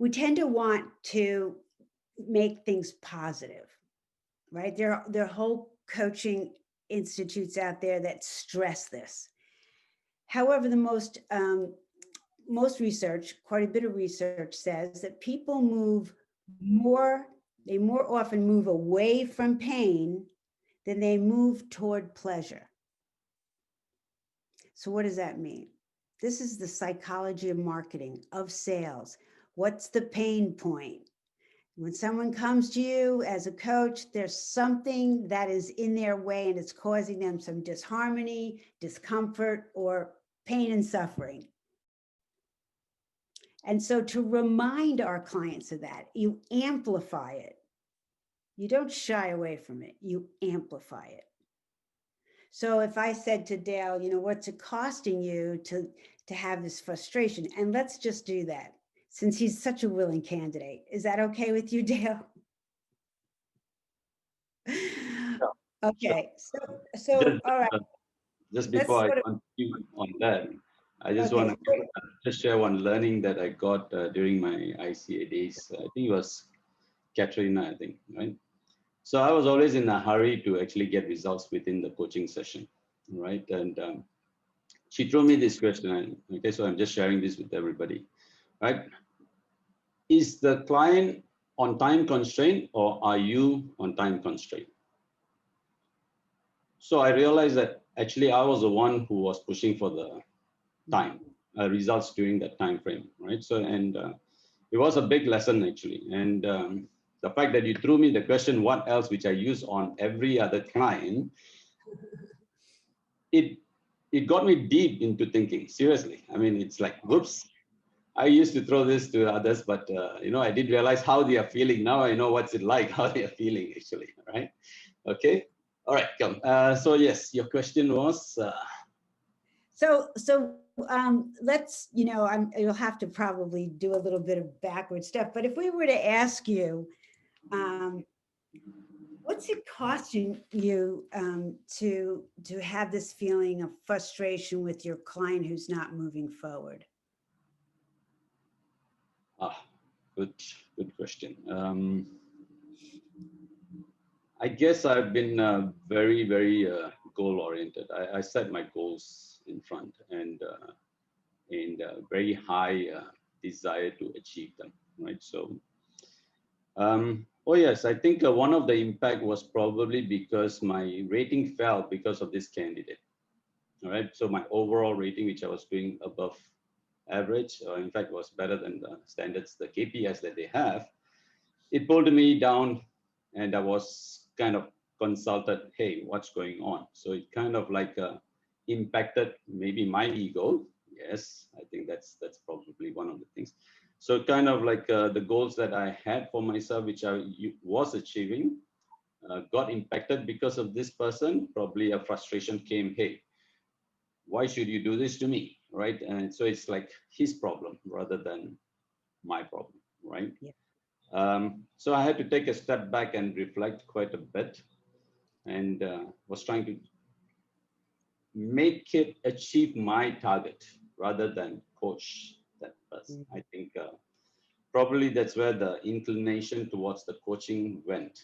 We tend to want to make things positive, right? There are whole coaching institutes out there that stress this. However, the most research, quite a bit of research says that people more often move away from pain than they move toward pleasure. So what does that mean? This is the psychology of marketing, of sales. What's the pain point? When someone comes to you as a coach, there's something that is in their way and it's causing them some disharmony, discomfort, or pain and suffering. And so to remind our clients of that, you amplify it. You don't shy away from it, you amplify it. So if I said to Dale, what's it costing you to have this frustration? And let's just do that, since he's such a willing candidate. Is that okay with you, Dale? Okay, so all right. Just before I continue on that, I just want to just share one learning that I got during my ICA days. I think it was Katrina, right? So I was always in a hurry to actually get results within the coaching session, right? And she threw me this question. Okay, so I'm just sharing this with everybody, right? Is the client on time constraint or are you on time constraint? So I realized that actually I was the one who was pushing for the time results during that time frame, right? So it was a big lesson actually, and the fact that you threw me the question, what else, which I use on every other client, it got me deep into thinking. Seriously, I mean, it's like, whoops. I used to throw this to others, but I didn't realize how they are feeling. Now I know what's it like, how they are feeling actually, right? Okay. All right, come. So yes, your question was. So let's, you'll have to probably do a little bit of backward stuff. But if we were to ask you, what's it costing you to have this feeling of frustration with your client who's not moving forward? Good question. I guess I've been very, very goal-oriented. I set my goals in front and very high desire to achieve them, right? So, oh yes, I think one of the impact was probably because my rating fell because of this candidate, all right? So my overall rating, which I was doing above average, or in fact was better than the standards, the KPIs that they have, it pulled me down and I was kind of consulted, hey, what's going on? So it kind of like impacted maybe my ego. Yes, I think that's probably one of the things. So kind of like the goals that I had for myself, which I was achieving, got impacted because of this person. Probably a frustration came, hey, why should you do this to me, right? And so it's like his problem rather than my problem, right? Yeah. So I had to take a step back and reflect quite a bit, and was trying to make it achieve my target rather than coach that person. I think probably that's where the inclination towards the coaching went,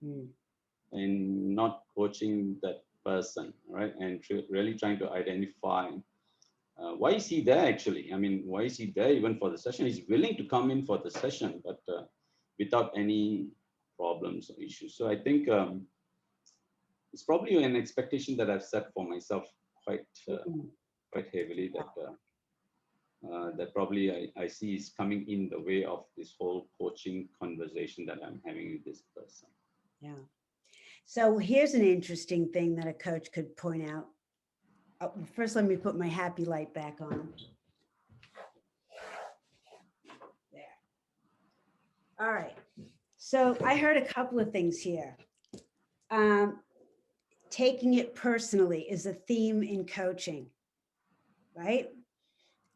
and not coaching that person, right? And really trying to identify why is he there actually? I mean, why is he there even for the session? He's willing to come in for the session, but without any problems or issues. So I think it's probably an expectation that I've set for myself quite heavily that probably I see is coming in the way of this whole coaching conversation that I'm having with this person. Yeah. So here's an interesting thing that a coach could point out. First, let me put my happy light back on. There. All right. So I heard a couple of things here. Taking it personally is a theme in coaching, right?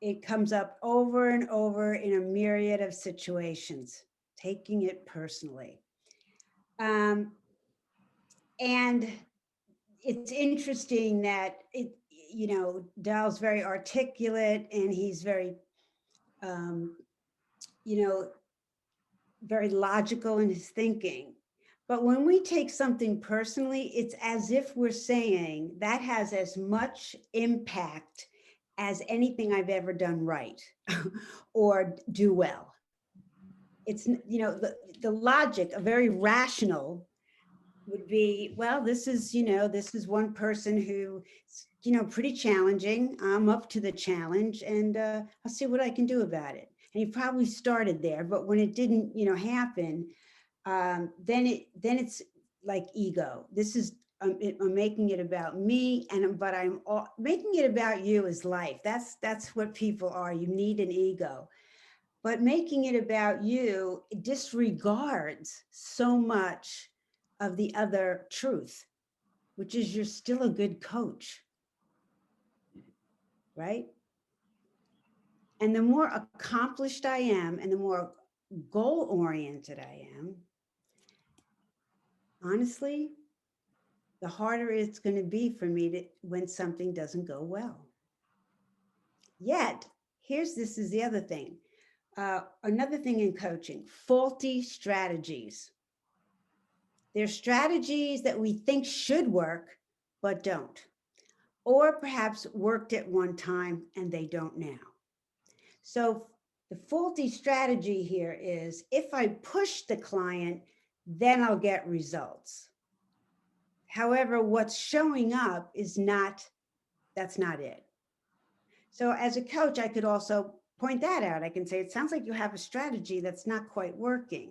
It comes up over and over in a myriad of situations, taking it personally. And it's interesting that Dal's very articulate and he's very, very logical in his thinking. But when we take something personally, it's as if we're saying that has as much impact as anything I've ever done right or do well. It's, the logic, a very rational would be, well, this is one person who, pretty challenging. I'm up to the challenge and I'll see what I can do about it. And he probably started there, but when it didn't, happen, then it's like ego. This is, I'm making it about me, but I'm making it about you is life. That's what people are. You need an ego. But making it about you disregards so much of the other truth, which is you're still a good coach, right? And the more accomplished I am and the more goal-oriented I am, honestly, the harder it's going to be for me when something doesn't go well. Yet, this is the other thing. Another thing in coaching, faulty strategies. They're strategies that we think should work, but don't. Or perhaps worked at one time and they don't now. So the faulty strategy here is if I push the client, then I'll get results. However, what's showing up that's not it. So as a coach, I could also point that out. I can say, it sounds like you have a strategy that's not quite working.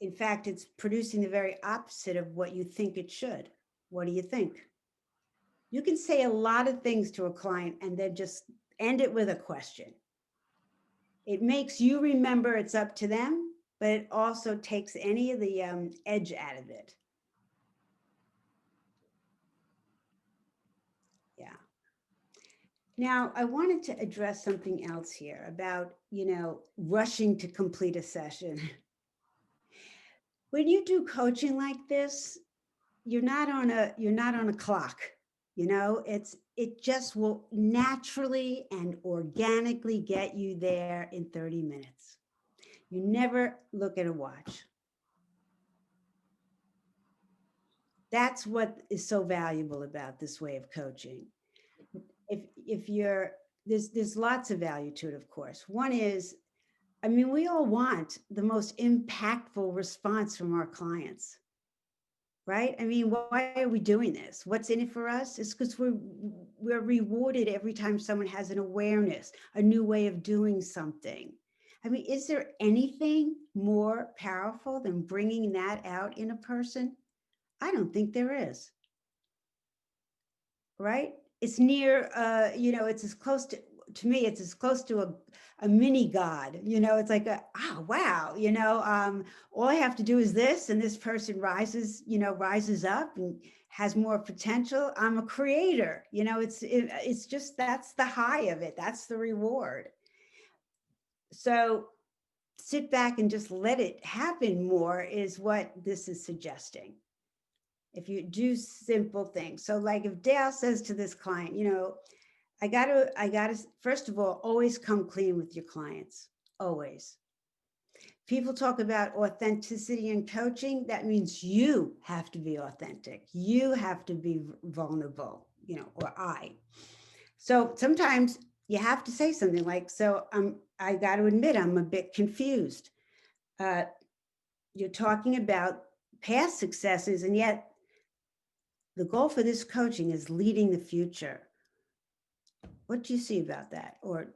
In fact, it's producing the very opposite of what you think it should. What do you think? You can say a lot of things to a client and then just end it with a question. It makes you remember it's up to them, but it also takes any of the edge out of it. Yeah. Now, I wanted to address something else here about, rushing to complete a session. When you do coaching like this, you're not on a clock. It just will naturally and organically get you there in 30 minutes. You never look at a watch. That's what is so valuable about this way of coaching. There's lots of value to it, of course. One is, we all want the most impactful response from our clients. Right? Why are we doing this? What's in it for us? It's because we're rewarded every time someone has an awareness, a new way of doing something. Is there anything more powerful than bringing that out in a person? I don't think there is. Right? It's near, it's as close to me, it's as close to a mini God, it's like, wow, all I have to do is this, and this person rises up and has more potential. I'm a creator, it's just, that's the high of it. That's the reward. So sit back and just let it happen more is what this is suggesting. If you do simple things. So like if Dale says to this client, I gotta, first of all, always come clean with your clients, always. People talk about authenticity in coaching. That means you have to be authentic. You have to be vulnerable, or I. So sometimes you have to say something like, I got to admit, I'm a bit confused. You're talking about past successes, and yet the goal for this coaching is leading the future. What do you see about that? Or,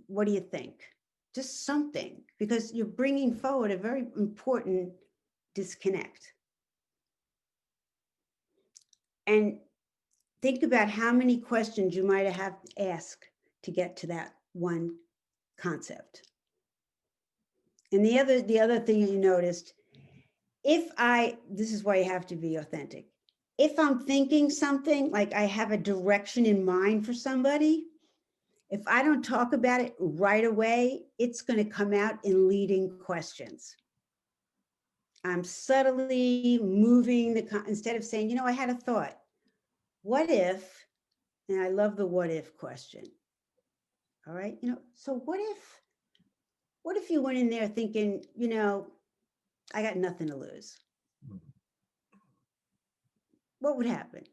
what do you think? just something, because you're bringing forward a very important disconnect. And think about how many questions you might have to ask to get to that one concept. And the other thing you noticed, this is why you have to be authentic. If I'm thinking something, like I have a direction in mind for somebody, if I don't talk about it right away, it's going to come out in leading questions. I'm subtly moving instead of saying, I had a thought. What if, and I love the what if question. All right. So what if you went in there thinking, I got nothing to lose? What would happen?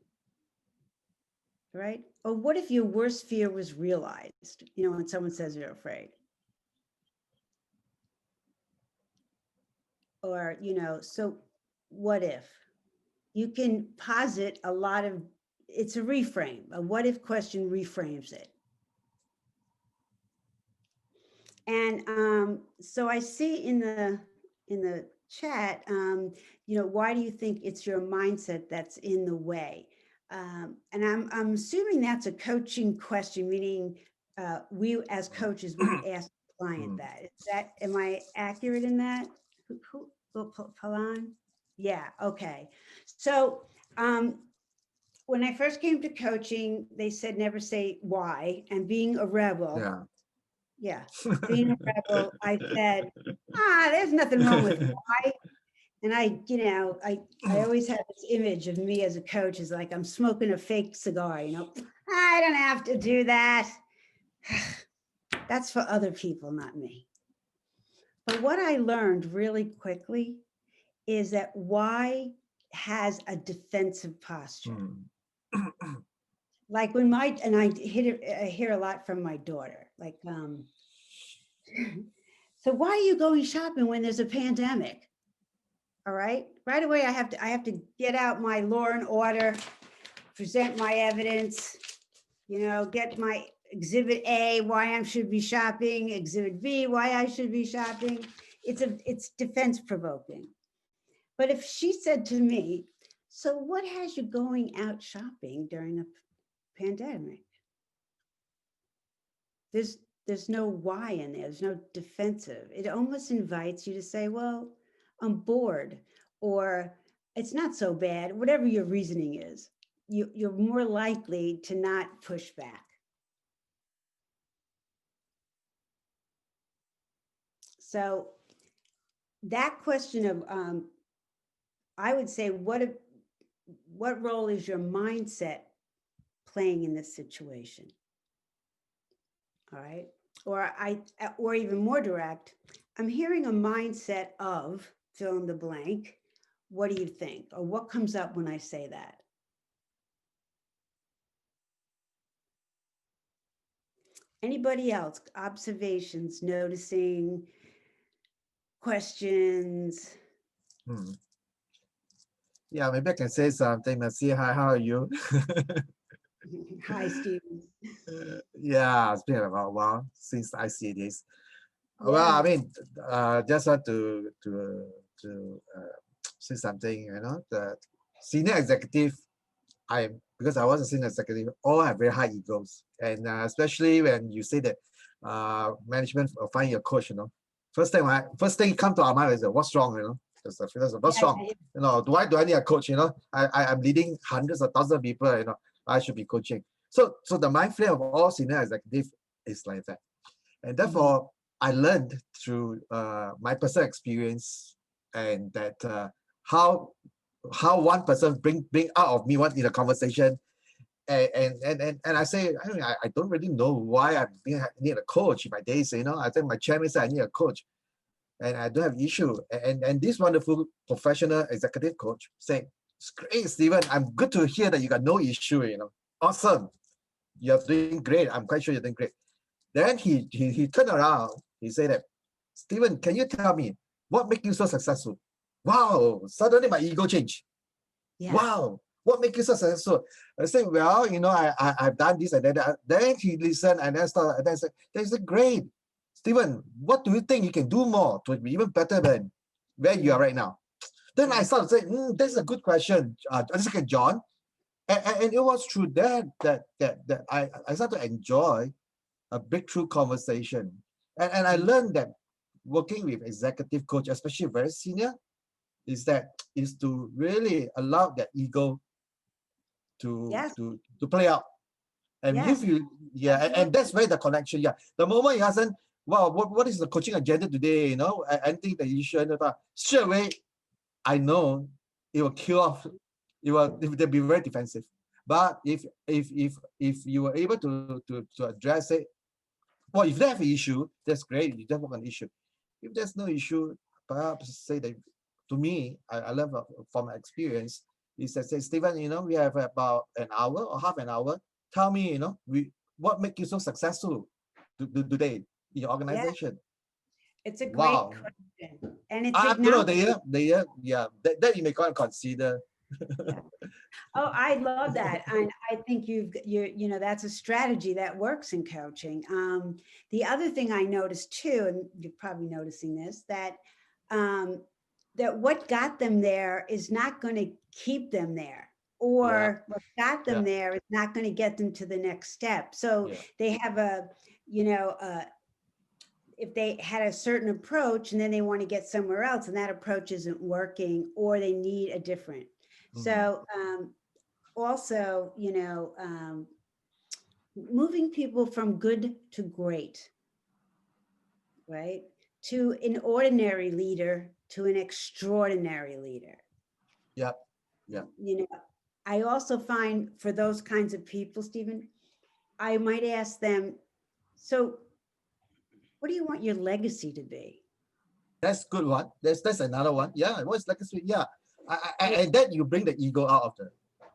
Right? Or what if your worst fear was realized? When someone says you're afraid. Or, so what if? You can posit a lot of, it's a reframe. A what if question reframes it. And so I see in the chat, why do you think it's your mindset that's in the way? And I'm assuming that's a coaching question, meaning we as coaches might ask the client that. Am I accurate in that? Who Palan? Yeah, okay. So when I first came to coaching, they said never say why, and being a rebel. Yeah, being a rebel, I said, there's nothing wrong with why. And I always have this image of me as a coach is like I'm smoking a fake cigar, I don't have to do that. That's for other people, not me. But what I learned really quickly is that why has a defensive posture. Like when I hear a lot from my daughter, like, so why are you going shopping when there's a pandemic? All right, right away I have to get out my law and order, present my evidence, get my exhibit A, why I should be shopping, exhibit B, why I should be shopping. It's defense provoking. But if she said to me, so what has you going out shopping during a pandemic? There's no why in there. There's no defensive. It almost invites you to say, well, I'm bored, or it's not so bad, whatever your reasoning is. You're more likely to not push back. So that question of, I would say, what role is your mindset playing in this situation? All right. Or even more direct, I'm hearing a mindset of fill in the blank. What do you think? Or what comes up when I say that? Anybody else? Observations, noticing, questions? Yeah, maybe I can say something. Merci, hi, how are you? Hi, Stephen. Yeah, it's been a while since I see this. Yeah. Well, I mean, just want to say something. The senior executive, because I was a senior executive, all have very high egos, and especially when you say that management will find your coach. First thing come to our mind is what's wrong. What's wrong? Why do I need a coach? I'm leading hundreds of thousands of people. I should be coaching. So the mind frame of all senior executives is like that, and therefore I learned through my personal experience, and that how one person bring out of me one in a conversation, and I say I don't really know why I need a coach in my days. I think my chairman said I need a coach, and I don't have issue. And this wonderful professional executive coach saying, "It's great, Stephen. I'm good to hear that you got no issue. Awesome. You're doing great. I'm quite sure you're doing great." Then he turned around. He said that, "Stephen, can you tell me what makes you so successful?" Wow! Suddenly my ego changed. Yeah. Wow! What makes you so successful? I said, "Well, I've done this and that." Then he listened and then started. And then said, "That's great. Stephen, what do you think you can do more to be even better than where you are right now? Then I started saying, that's a good question, Jessica John. And it was through that I started to enjoy a breakthrough conversation. And I learned that working with executive coach, especially very senior, is to really allow that ego to Yes. to play out. And Yes. if you, and that's where the connection, the moment you ask them, wow, what is the coaching agenda today? You know, anything that you should, straight away, I know it will kill off. They'll be very defensive. But if you were able to address it, well, if they have an issue, that's great. You just work on the issue. If there's no issue, perhaps say that, to me, I love from my experience, is that say, Stephen, you know, we have about an hour or half an hour. Tell me, you know, what makes you so successful today in your Yeah. organization? It's a great Wow. question. And it's I don't know, acknowledged. that you may consider. Yeah. Oh, I love that. And I think you know, that's a strategy that works in coaching. The other thing I noticed too, and you're probably noticing this, that that what got them there is not going to keep them there, or what got them there is not going to get them to the next step. So they have you know, if they had a certain approach and then they want to get somewhere else and that approach isn't working, or they need a different. So also, you know, moving people from good to great, right? To an ordinary leader to an extraordinary leader. Yeah. You know, I also find for those kinds of people, Stephen, I might ask them, so what do you want your legacy to be? That's good one. That's another one. Yeah, what's legacy? Yeah. And then you bring the ego out of the.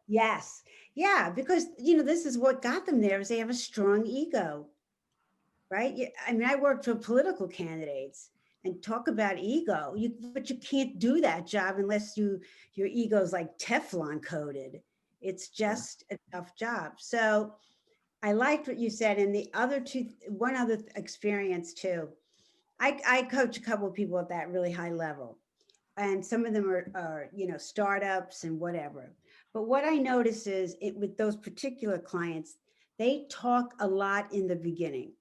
Yes. Yeah, because, you know, this is what got them there, is they have a strong ego, right? I mean, I worked for political candidates, and talk about ego, but you can't do that job unless your ego is like Teflon coated. It's just a tough job. So I liked what you said. And the other one other experience too, I coach a couple of people at that really high level, and some of them are you know, startups and whatever. But what I notice is with those particular clients, they talk a lot in the beginning.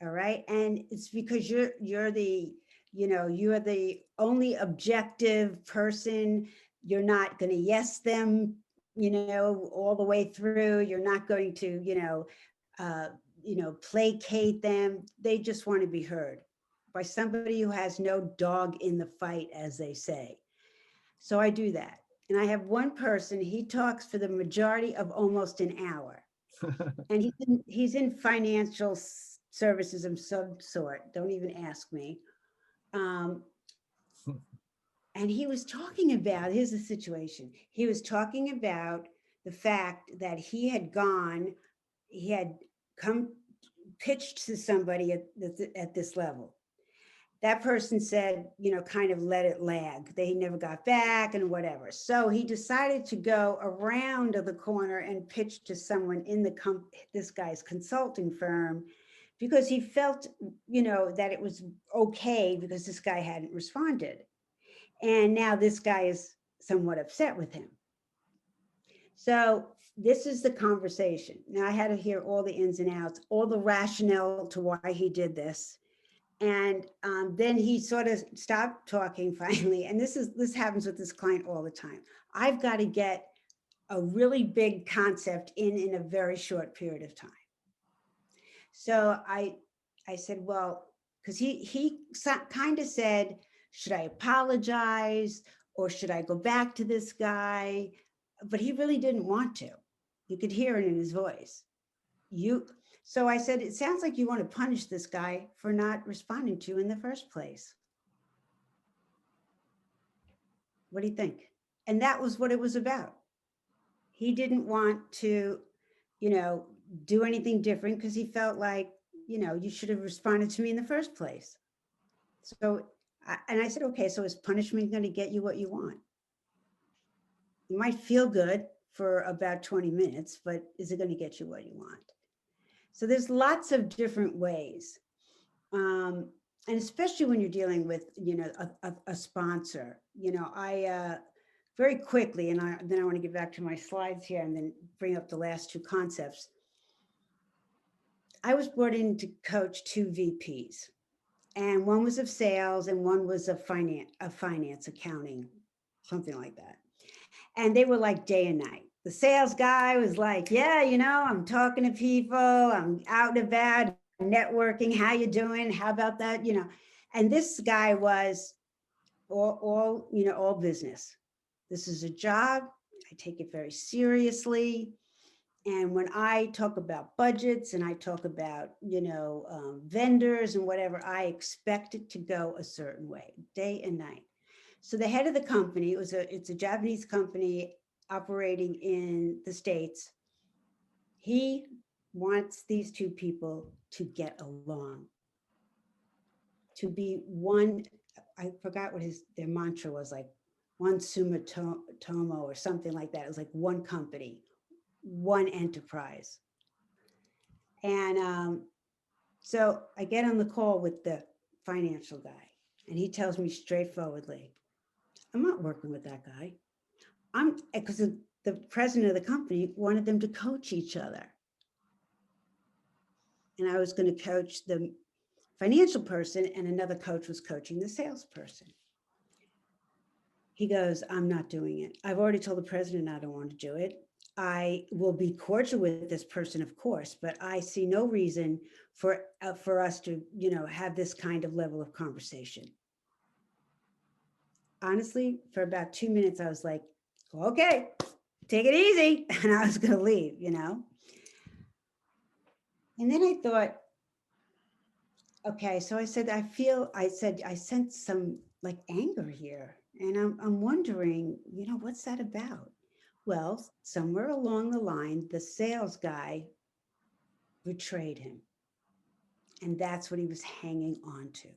All right. And it's because you're the, you know, you're the only objective person. You're not going to yes them, you know, all the way through. You're not going to, you know, placate them. They just want to be heard by somebody who has no dog in the fight, as they say. So I do that. And I have one person, he talks for the majority of almost an hour. And he's in financial services of some sort. Don't even ask me. And he was talking about, here's the situation. He was talking about the fact that he had come pitched to somebody at this level. That person said, you know, kind of let it lag. They never got back and whatever. So he decided to go around the corner and pitch to someone in this guy's consulting firm, because he felt, you know, that it was okay because this guy hadn't responded. And now this guy is somewhat upset with him. So this is the conversation. Now I had to hear all the ins and outs, all the rationale to why he did this. And then he sort of stopped talking finally. And this happens with this client all the time. I've got to get a really big concept in a very short period of time. So I said, well, because he kind of said, should I apologize or should I go back to this guy? But he really didn't want to. You could hear it in his voice. So I said, it sounds like you want to punish this guy for not responding to you in the first place. What do you think? And that was what it was about. He didn't want to, you know, do anything different because he felt like, you know, you should have responded to me in the first place. So, and I said, okay, so is punishment going to get you what you want? You might feel good for about 20 minutes, but is it going to get you what you want? So there's lots of different ways. And especially when you're dealing with, a sponsor, I very quickly, and then I want to get back to my slides here and then bring up the last two concepts. I was brought in to coach two VPs, and one was of sales and one was of finance, accounting, something like that. And they were like day and night. The sales guy was like, yeah, I'm talking to people, I'm out and about, networking, how you doing? How about that? And this guy was all business. This is a job. I take it very seriously. And when I talk about budgets and I talk about, vendors and whatever, I expect it to go a certain way, day and night. So the head of the company, it's a Japanese company operating in the States. He wants these two people to get along, to be one. I forgot what their mantra was, like one Sumitomo or something like that. It was like one company, one enterprise. And so I get on the call with the financial guy, and he tells me straightforwardly, I'm not working with that guy. Because the president of the company wanted them to coach each other. And I was going to coach the financial person, and another coach was coaching the salesperson. He goes, I'm not doing it. I've already told the president I don't want to do it. I will be cordial with this person, of course, but I see no reason for us to, have this kind of level of conversation. Honestly, for about 2 minutes, I was like, okay, take it easy. And I was going to leave, And then I thought, okay, so I said, I sense some like anger here. And I'm wondering, what's that about? Well, somewhere along the line, the sales guy betrayed him. And that's what he was hanging on to.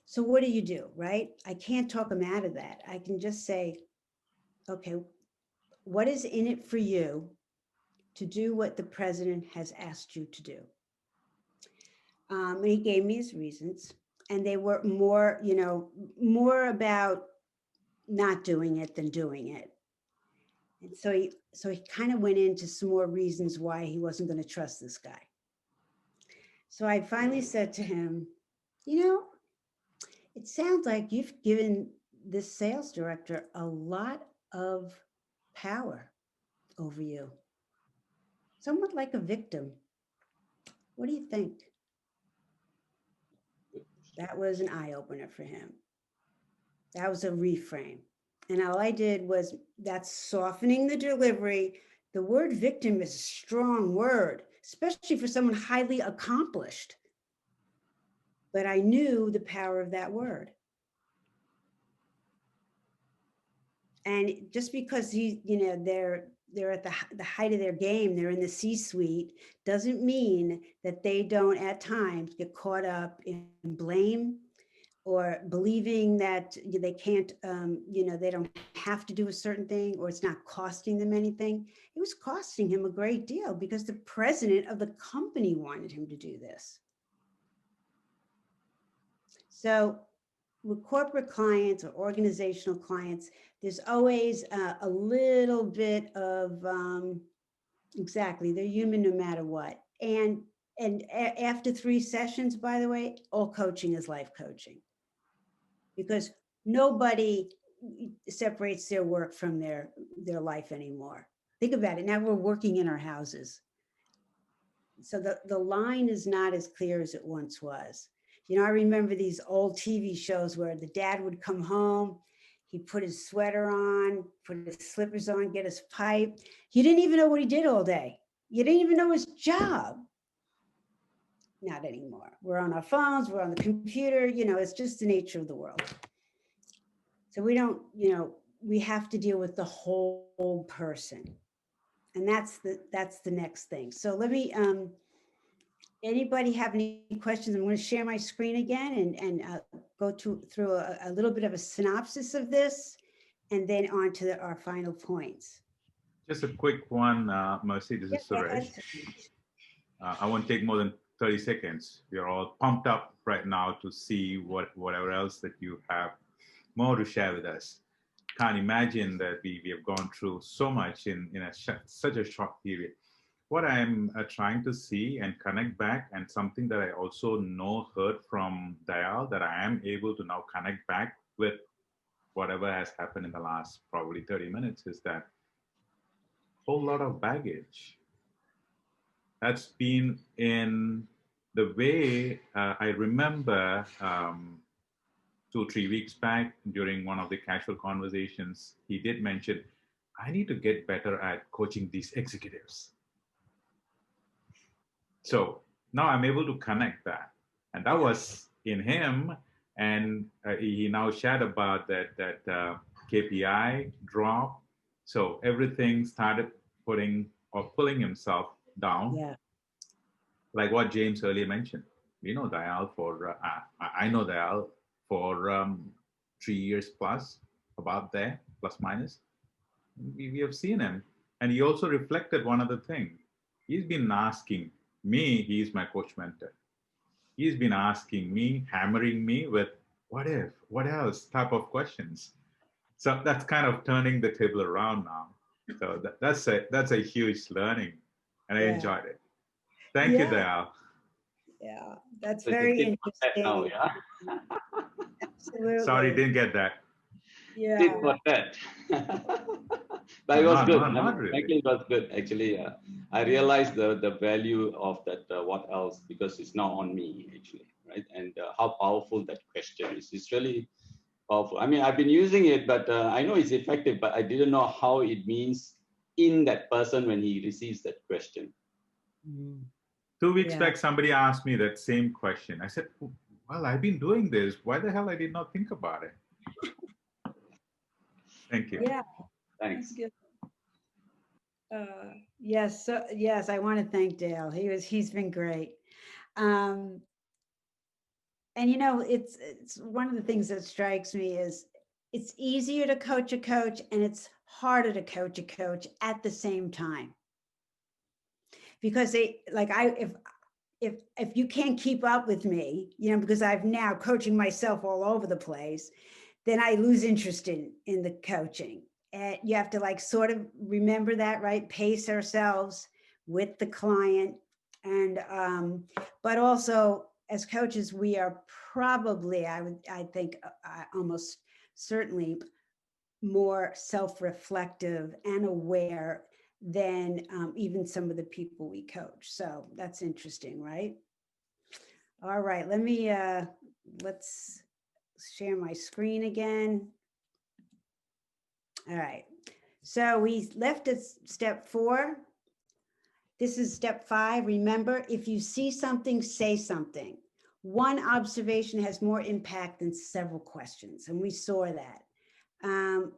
So what do you do, right? I can't talk him out of that. I can just say, okay, what is in it for you to do what the president has asked you to do? And he gave me his reasons, and they were more about not doing it than doing it. And so he kind of went into some more reasons why he wasn't going to trust this guy. So I finally said to him, it sounds like you've given this sales director a lot of power over you, somewhat like a victim. What do you think? That was an eye-opener for him. That was a reframe. And all I did was, that's softening the delivery. The word victim is a strong word, especially for someone highly accomplished. But I knew the power of that word. And just because they're at the height of their game, they're in the C-suite, doesn't mean that they don't at times get caught up in blame or believing that they can't, they don't have to do a certain thing, or it's not costing them anything. It was costing him a great deal because the president of the company wanted him to do this. So with corporate clients or organizational clients, there's always a little bit of, exactly, they're human no matter what. And after 3 sessions, by the way, all coaching is life coaching. Because nobody separates their work from their life anymore. Think about it. Now we're working in our houses. So the line is not as clear as it once was. I remember these old TV shows where the dad would come home, he'd put his sweater on, put his slippers on, get his pipe. You didn't even know what he did all day. You didn't even know his job. Not anymore. We're on our phones, we're on the computer, it's just the nature of the world. So we don't, we have to deal with the whole person. And that's the next thing. So let me, anybody have any questions? I'm going to share my screen again and go through a little bit of a synopsis of this, and then on to our final points. Just a quick one, Merci, this is Suresh. I won't take more than 30 seconds. We're all pumped up right now to see whatever else that you have more to share with us. Can't imagine that we have gone through so much in such a short period. What I'm trying to see and connect back, and something that I also heard from Dayal, that I am able to now connect back with whatever has happened in the last probably 30 minutes, is that whole lot of baggage that's been in the way. I remember 2 or 3 weeks back during one of the casual conversations, he did mention, I need to get better at coaching these executives. So now I'm able to connect that. And that was in him. And he now shared about that KPI drop. So everything started pulling himself down. Yeah. Like what James earlier mentioned. We know Dayal for, I know Dayal for 3 years plus, about there, plus minus. We have seen him. And he also reflected one other thing. He's been asking me, he's my coach mentor. He's been asking me, hammering me with what if, what else type of questions. So that's kind of turning the table around now. So that's a huge learning, and I enjoyed it. Thank you, Dayal. Yeah, that's So very you did that interesting. now, yeah? Absolutely. Sorry, didn't get that. Yeah. Did for that. But it was good. Not really. Actually, it was good. Actually, I realized the value of that what else, because it's not on me, actually, right? And how powerful that question is. It's really powerful. I mean, I've been using it, but I know it's effective, but I didn't know how it means in that person when he receives that question. 2 weeks back, somebody asked me that same question. I said, well, I've been doing this. Why the hell I did not think about it? Thank you. Yeah. Thanks. That's good. Yes, yes, I want to thank Dale. He's been great. And you know, it's one of the things that strikes me is it's easier to coach a coach and it's harder to coach a coach at the same time. Because if you can't keep up with me, you know, because I've now coaching myself all over the place, then I lose interest in the coaching. And you have to like sort of remember that, right? Pace ourselves with the client. And, but also as coaches, we are probably, I think almost certainly more self-reflective and aware than even some of the people we coach. So that's interesting, right? All right, let's share my screen again. All right, so we left at step 4. This is step 5. Remember, if you see something, say something. One observation has more impact than several questions, and we saw that. And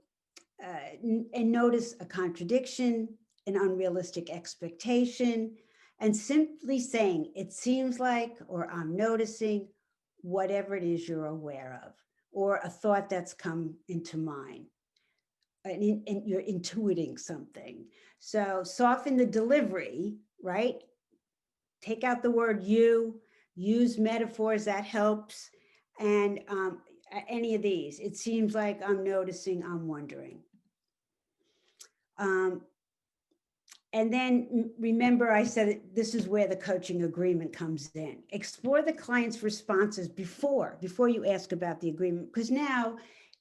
notice a contradiction, an unrealistic expectation, and simply saying, it seems like, or I'm noticing, whatever it is you're aware of, or a thought that's come into mind. And you're intuiting something. So soften the delivery, right? Take out the word you, use metaphors, that helps. And any of these, it seems like, I'm noticing, I'm wondering. And then remember, I said this is where the coaching agreement comes in. Explore the client's responses before you ask about the agreement, because now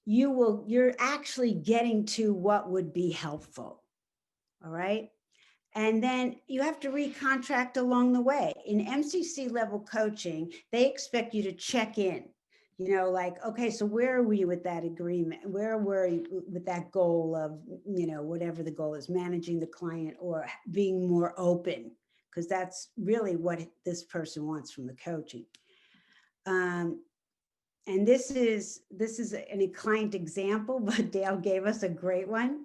you're actually getting to what would be helpful. All right. And then you have to recontract along the way. In MCC level coaching, they expect you to check in, you know, like, okay, so where are we with that agreement? Where were you with that goal of, you know, whatever the goal is, managing the client or being more open, because that's really what this person wants from the coaching. And this is a client example, but Dale gave us a great one.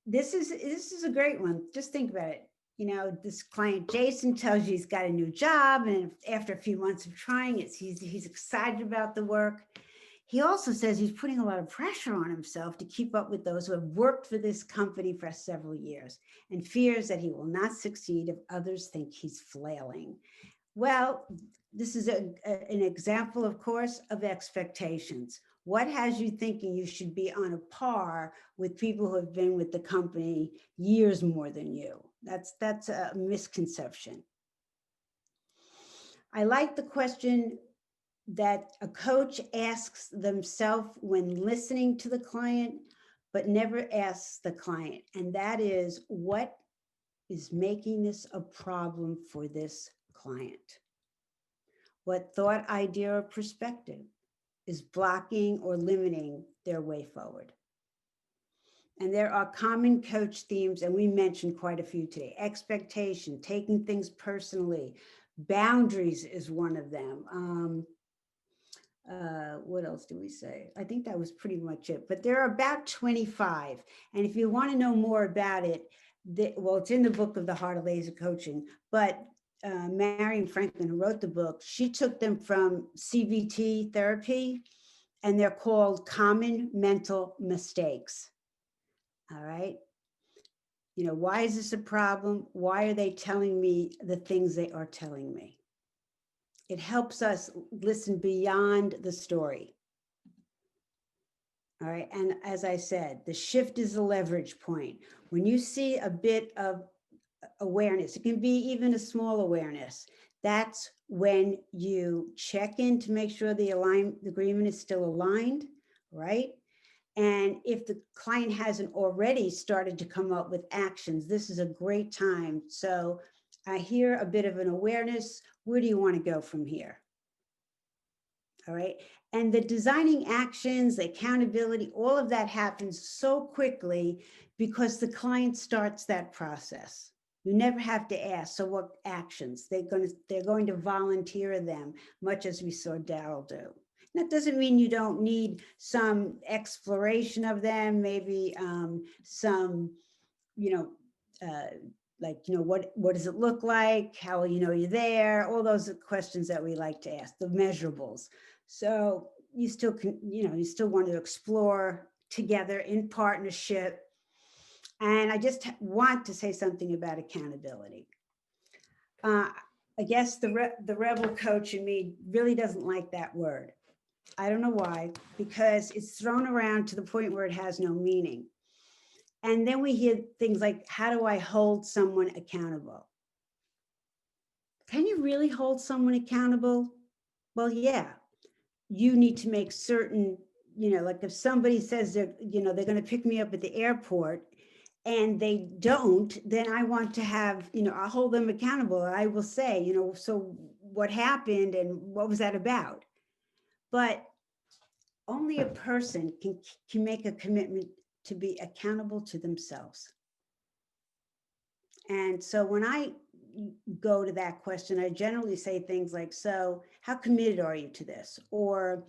This is a great one. Just think about it. You know, this client, Jason, tells you he's got a new job. And after a few months of trying it, he's excited about the work. He also says he's putting a lot of pressure on himself to keep up with those who have worked for this company for several years and fears that he will not succeed if others think he's flailing. Well, this is an example, of course, of expectations. What has you thinking you should be on a par with people who have been with the company years more than you? That's a misconception. I like the question that a coach asks themselves when listening to the client, but never asks the client. And that is, what is making this a problem for this client? What thought, idea, or perspective is blocking or limiting their way forward? And there are common coach themes, and we mentioned quite a few today. Expectation, taking things personally. Boundaries is one of them. What else do we say? I think that was pretty much it, but there are about 25. And if you want to know more about it, well, it's in the book of The Heart of Laser Coaching, but Marion Franklin, who wrote the book, she took them from CBT therapy, and they're called common mental mistakes. All right. You know, why is this a problem? Why are they telling me the things they are telling me? It helps us listen beyond the story. All right. And as I said, the shift is a leverage point. When you see a bit of awareness, it can be even a small awareness. That's when you check in to make sure the agreement is still aligned, right? And if the client hasn't already started to come up with actions, this is a great time. So I hear a bit of an awareness. Where do you want to go from here? All right. And the designing actions, the accountability, all of that happens so quickly because the client starts that process. You never have to ask, so what actions? They're going to volunteer them, much as we saw Daryl do. That doesn't mean you don't need some exploration of them, maybe some, what does it look like? How will you know you're there? All those are questions that we like to ask, the measurables. So you still can, you still want to explore together in partnership. And I just want to say something about accountability. I guess the rebel coach in me really doesn't like that word. I don't know why, because it's thrown around to the point where it has no meaning. And then we hear things like, how do I hold someone accountable? Can you really hold someone accountable? Well, yeah, you need to make certain, like if somebody says they're going to pick me up at the airport and they don't, then I want to have, I'll hold them accountable. I will say, so what happened and what was that about? But only a person can make a commitment to be accountable to themselves. And so when I go to that question, I generally say things like, so how committed are you to this? Or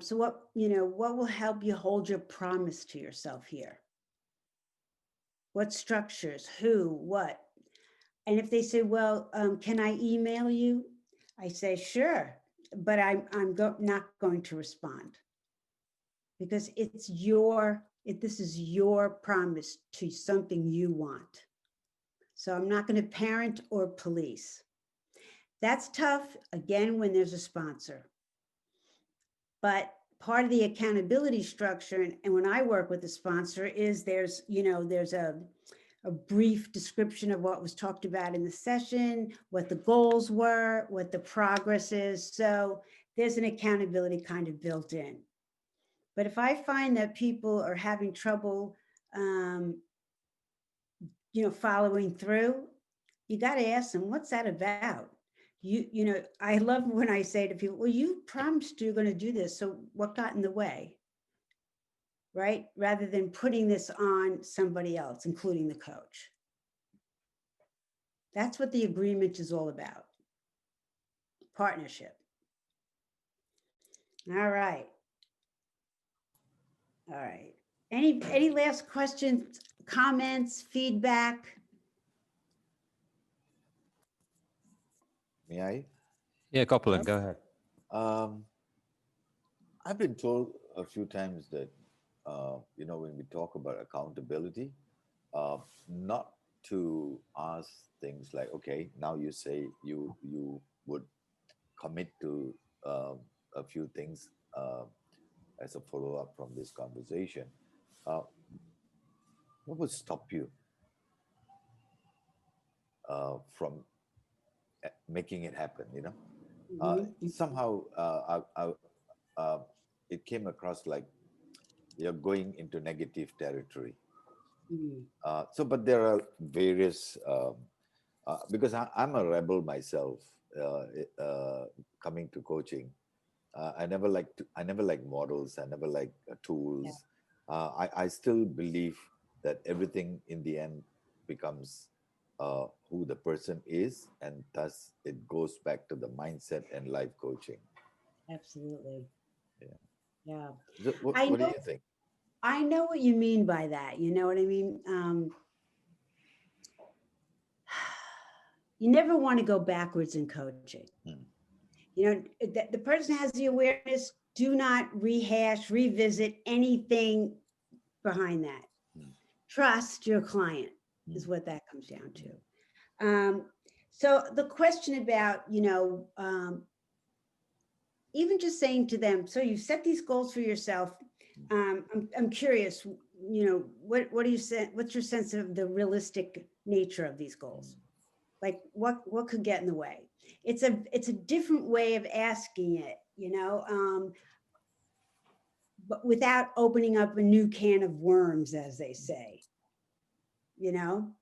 so what will help you hold your promise to yourself here? What structures, who, what? And if they say, well, can I email you? I say, sure, but I'm not going to respond. Because this is your promise to something you want. So I'm not going to parent or police. That's tough, again, when there's a sponsor. But part of the accountability structure, and when I work with a sponsor, is there's a brief description of what was talked about in the session, what the goals were, what the progress is. So there's an accountability kind of built in. But if I find that people are having trouble, following through, you got to ask them, what's that about? I love when I say to people, well, you promised you're going to do this. So what got in the way? Right? Rather than putting this on somebody else, including the coach. That's what the agreement is all about. Partnership. All right. All right. Any last questions, comments, feedback? May I? Yeah, Copland, go ahead. I've been told a few times that, you know, when we talk about accountability, not to ask things like, okay, now you say you would commit to a few things as a follow-up from this conversation. What would stop you from making it happen? You know, somehow it came across like you're going into negative territory. So, but there are various, because I'm a rebel myself, coming to coaching. I never like models. I never like tools. I still believe that everything in the end becomes who the person is, and thus it goes back to the mindset and life coaching. Absolutely. Yeah. So what do you think? I know what you mean by that. You know what I mean? You never want to go backwards in coaching. You know, the person has the awareness, do not rehash, revisit anything behind that. Trust your client is what that comes down to. So the question about, you know, even just saying to them, so you set these goals for yourself. I'm curious, you know, what do you say? What's your sense of the realistic nature of these goals? Like what could get in the way? It's a different way of asking it, you know, but without opening up a new can of worms, as they say, you know.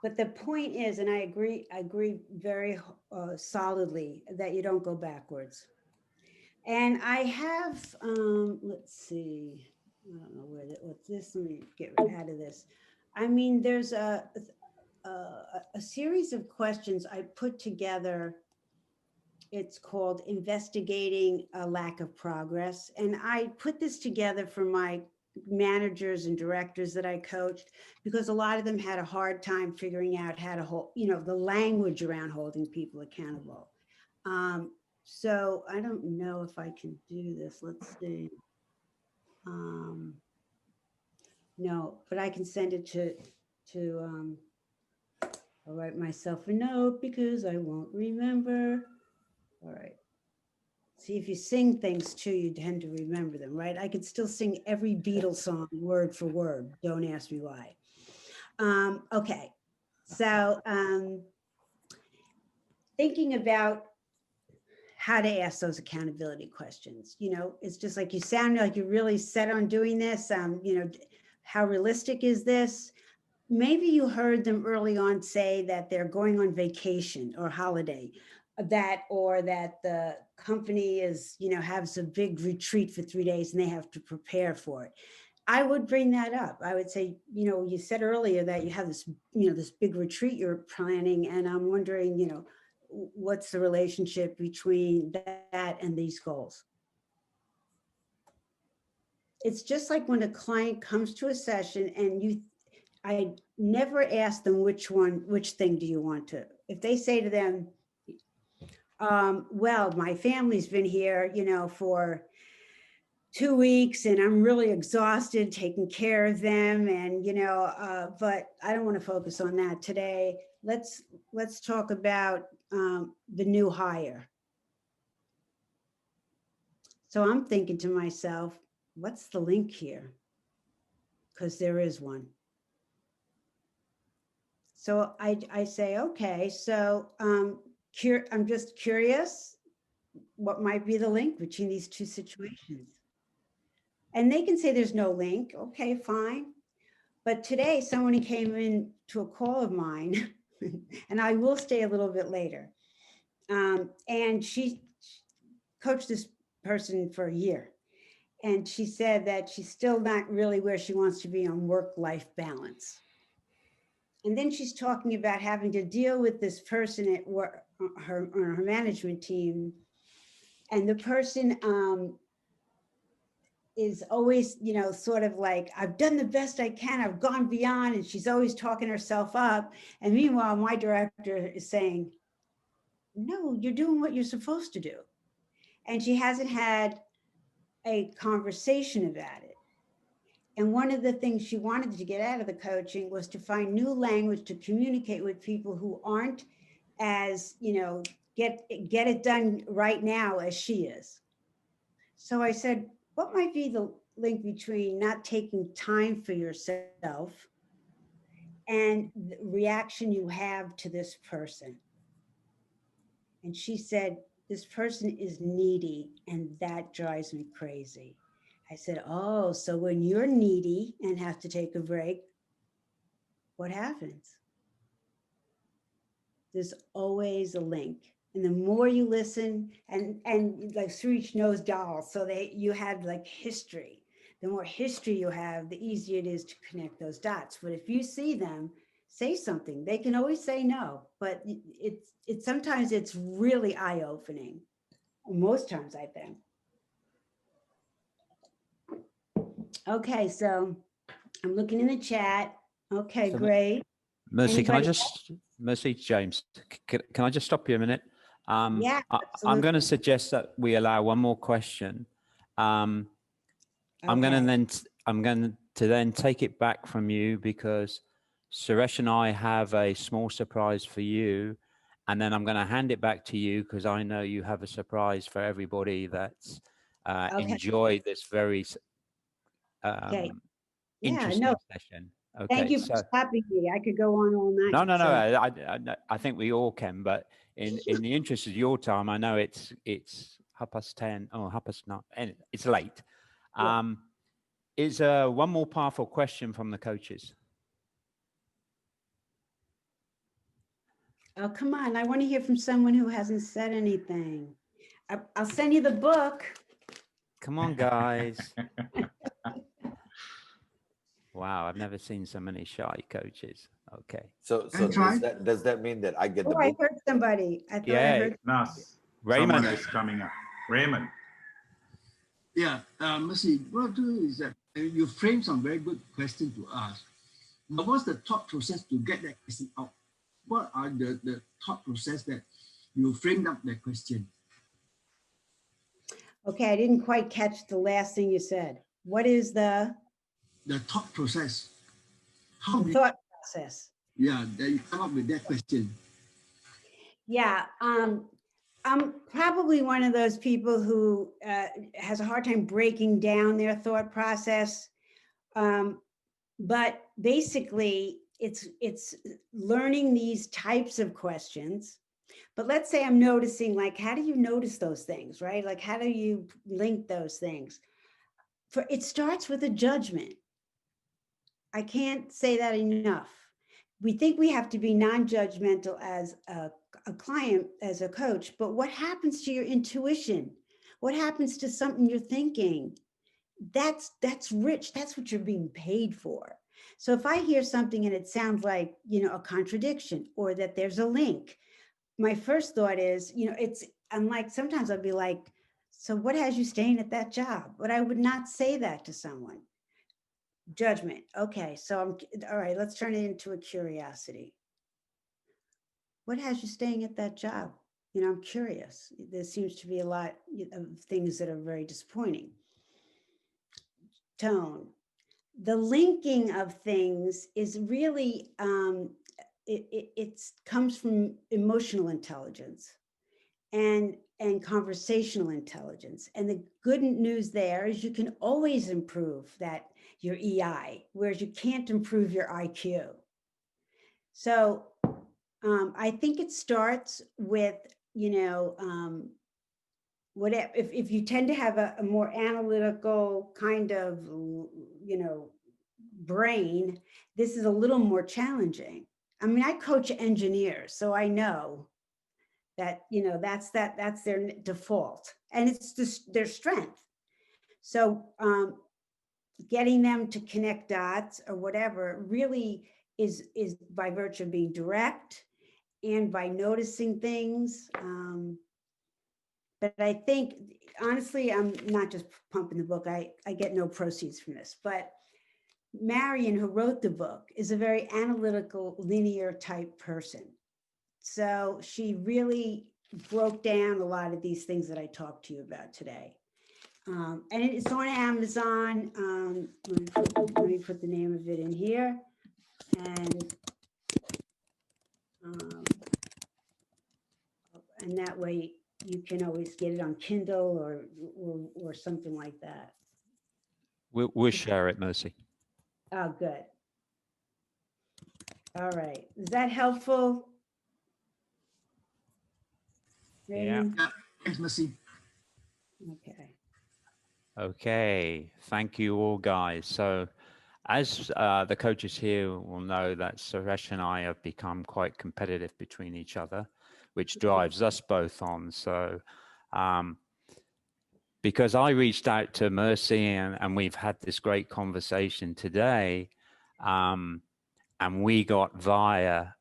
But the point is, and I agree very solidly that you don't go backwards. And I have, let's see, I don't know what's this, let me get out of this. I mean, there's a series of questions I put together. It's called Investigating a Lack of Progress. And I put this together for my managers and directors that I coached, because a lot of them had a hard time figuring out how to hold, you know, the language around holding people accountable. So I don't know if I can do this. Let's see. No, but I can send it to I'll write myself a note because I won't remember. All right. See, if you sing things too, you tend to remember them, right? I could still sing every Beatles song word for word. Don't ask me why. Okay. So thinking about how to ask those accountability questions. You know, it's just like you sound like you're really set on doing this. You know, how realistic is this? Maybe you heard them early on say that they're going on vacation or holiday, or that the company is, you know, has a big retreat for 3 days and they have to prepare for it. I would bring that up. I would say, you know, you said earlier that you have this, you know, this big retreat you're planning, and I'm wondering, you know, what's the relationship between that and these goals? It's just like when a client comes to a session and I never ask them which thing do you want to, if they say to them, well, my family's been here, you know, for 2 weeks and I'm really exhausted taking care of them, and, you know, but I don't want to focus on that today. Let's talk about the new hire. So I'm thinking to myself, what's the link here? Because there is one. So I say, okay, so I'm just curious, what might be the link between these two situations? And they can say there's no link. Okay, fine. But today someone came in to a call of mine and I will stay a little bit later. And she coached this person for a year. And she said that she's still not really where she wants to be on work-life balance. And then she's talking about having to deal with this person at work, her management team. And the person is always, you know, sort of like, I've done the best I can, I've gone beyond, and she's always talking herself up. And meanwhile, my director is saying, no, you're doing what you're supposed to do. and she hasn't had a conversation about it. And one of the things she wanted to get out of the coaching was to find new language to communicate with people who aren't as, get it done right now as she is. So I said, what might be the link between not taking time for yourself and the reaction you have to this person? And she said, this person is needy, and that drives me crazy. I said, oh, so when you're needy and have to take a break, what happens? There's always a link. And the more you listen, and like Sreech knows dolls, so you had like history. The more history you have, the easier it is to connect those dots. But if you see them, say something. They can always say no, but it's sometimes it's really eye-opening. Most times, I think. Okay, so I'm looking in the chat. Okay, So, great. Mercy, Anybody Mercy, James, can I just stop you a minute? Yeah, I'm going to suggest that we allow one more question. I'm going to then take it back from you, because Suresh and I have a small surprise for you, and then I'm going to hand it back to you, because I know you have a surprise for everybody that's enjoyed this very Okay. interesting session. Okay, Thank you for stopping me. I could go on all night. No. I think we all can, but in the interest of your time, I know it's 10:30 or 9:30, and it's late. Yeah. Is one more powerful question from the coaches? Oh, come on. I want to hear from someone who hasn't said anything. I'll send you the book. Come on, guys. Wow, I've never seen so many shy coaches. Okay. So does that mean that I get the book? I heard somebody. I thought I heard. No, Raymond someone is coming up. Raymond. Yeah, Mercy, what I do is that you frame some very good questions to ask. But what's the thought process to get that question out? What are the thought process that you framed up that question? Okay, I didn't quite catch the last thing you said. What is the thought process? Thought process. Yeah, that you come up with that question. Yeah, I'm probably one of those people who has a hard time breaking down their thought process. But basically, it's learning these types of questions. But let's say I'm noticing, like, how do you notice those things, right? Like, how do you link those things? It starts with a judgment. I can't say that enough. We think we have to be non-judgmental as a client, as a coach, but what happens to your intuition? What happens to something you're thinking? That's rich. That's what you're being paid for. So if I hear something and it sounds like, a contradiction, or that there's a link, my first thought is, I'm like, sometimes I'll be like, so what has you staying at that job? But I would not say that to someone. Judgment. Okay, so all right, let's turn it into a curiosity. What has you staying at that job? I'm curious. There seems to be a lot of things that are very disappointing. Tone. The linking of things is really, it comes from emotional intelligence and conversational intelligence. And the good news there is you can always improve your EI, whereas you can't improve your IQ. So I think it starts with, whatever, if you tend to have a more analytical kind of, brain, this is a little more challenging. I mean, I coach engineers, so I know that, that's their default, and it's their strength. So getting them to connect dots or whatever really is by virtue of being direct and by noticing things. But I think, honestly, I'm not just pumping the book. I get no proceeds from this, but Marion, who wrote the book, is a very analytical, linear type person. So she really broke down a lot of these things that I talked to you about today. And it's on Amazon. Let me put the name of it in here. And that way you can always get it on Kindle or something like that. We'll share it, Mercy. Oh, good. All right. Is that helpful? Raymond? Yeah, thanks, Mercy. Okay. Okay, thank you all, guys. So as the coaches here will know, that Suresh and I have become quite competitive between each other, which drives us both on. So because I reached out to Mercy and we've had this great conversation today, and we got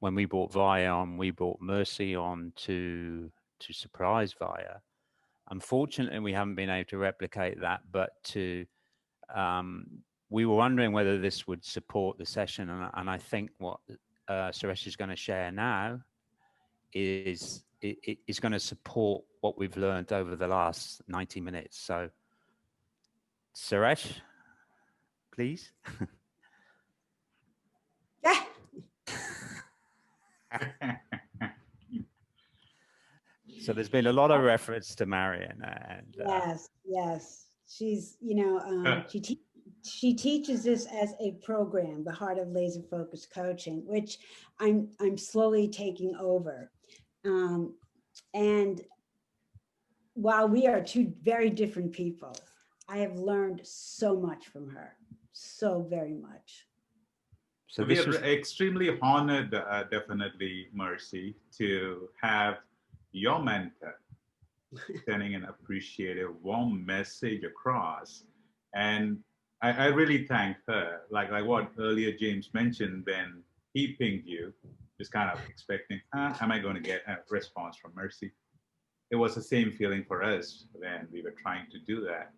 when we brought Via on, we brought Mercy on to surprise Via. Unfortunately, we haven't been able to replicate that, but we were wondering whether this would support the session. And I think what Suresh is going to share now is going to support what we've learned over the last 90 minutes. So Suresh, please. So there's been a lot of reference to Marion. And, yes. She's, she teaches this as a program, the Heart of Laser Focused Coaching, which I'm slowly taking over. And while we are two very different people, I have learned so much from her, so very much. So we are extremely honored, definitely, Mercy, to have your mentor sending an appreciative, warm message across. And I really thank her. Like what earlier James mentioned, when he pinged you, just kind of expecting, am I going to get a response from Mercy? It was the same feeling for us when we were trying to do that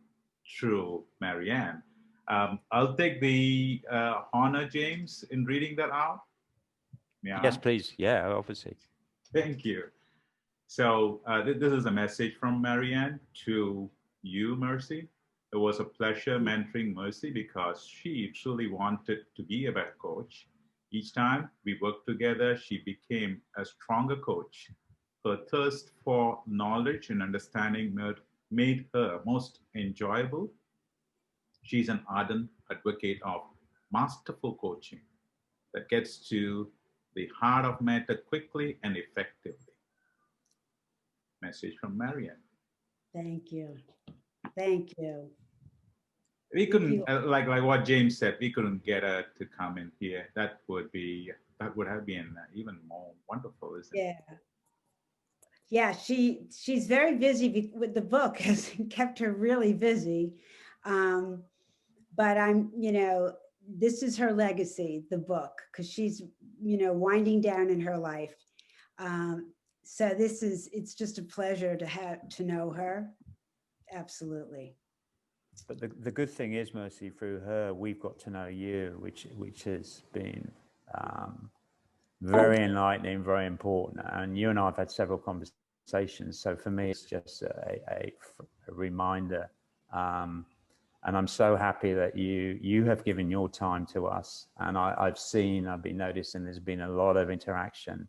through Marianne. I'll take the honor, James, in reading that out. Yeah. Yes, please. Yeah, obviously. Thank you. So this is a message from Marianne to you, Mercy. It was a pleasure mentoring Mercy because she truly wanted to be a better coach. Each time we worked together, she became a stronger coach. Her thirst for knowledge and understanding made her most enjoyable. She's an ardent advocate of masterful coaching that gets to the heart of matter quickly and effectively. Message from Marianne. Thank you. Thank you. We couldn't, like what James said, we couldn't get her to come in here. That would have been even more wonderful, isn't it? Yeah, she's very busy with the book, has kept her really busy. But this is her legacy, the book, because she's, winding down in her life. So it's just a pleasure to know her. Absolutely. But the good thing is, Mercy, through her, we've got to know you, which has been very enlightening, very important. And you and I have had several conversations. So for me, it's just a reminder. And I'm so happy that you have given your time to us. And I've been noticing there's been a lot of interaction.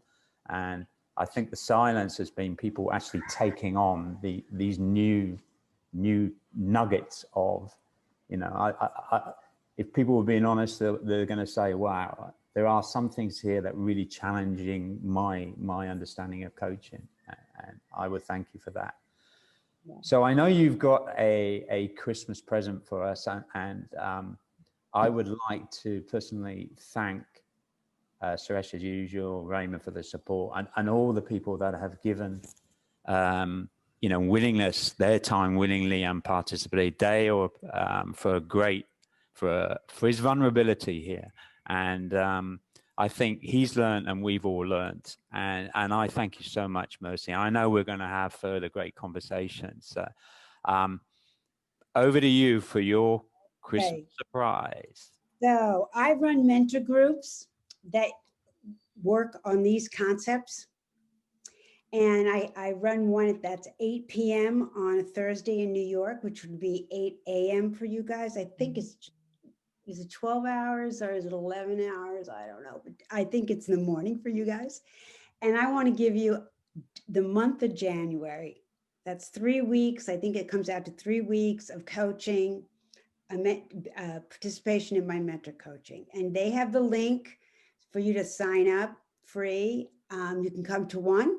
And I think the silence has been people actually taking on these new nuggets of, if people were being honest, they're going to say, wow, there are some things here that really challenging my understanding of coaching. And I would thank you for that. Yeah. So I know you've got a Christmas present for us, and I would like to personally thank Suresh, as usual, Raymond, for the support, and all the people that have given willingness, their time willingly and participated, Dale for his vulnerability here. And I think he's learned and we've all learned. And I thank you so much, Mercy. I know we're going to have further great conversations. Over to you for your Christmas surprise. So I run mentor groups that work on these concepts. And I run one that's 8 p.m. on a Thursday in New York, which would be 8 a.m. for you guys. I think is it 12 hours or is it 11 hours? I don't know, but I think it's in the morning for you guys. And I want to give you the month of January. That's 3 weeks. I think it comes out to 3 weeks of coaching, participation in my mentor coaching. And they have the link for you to sign up free. You can come to one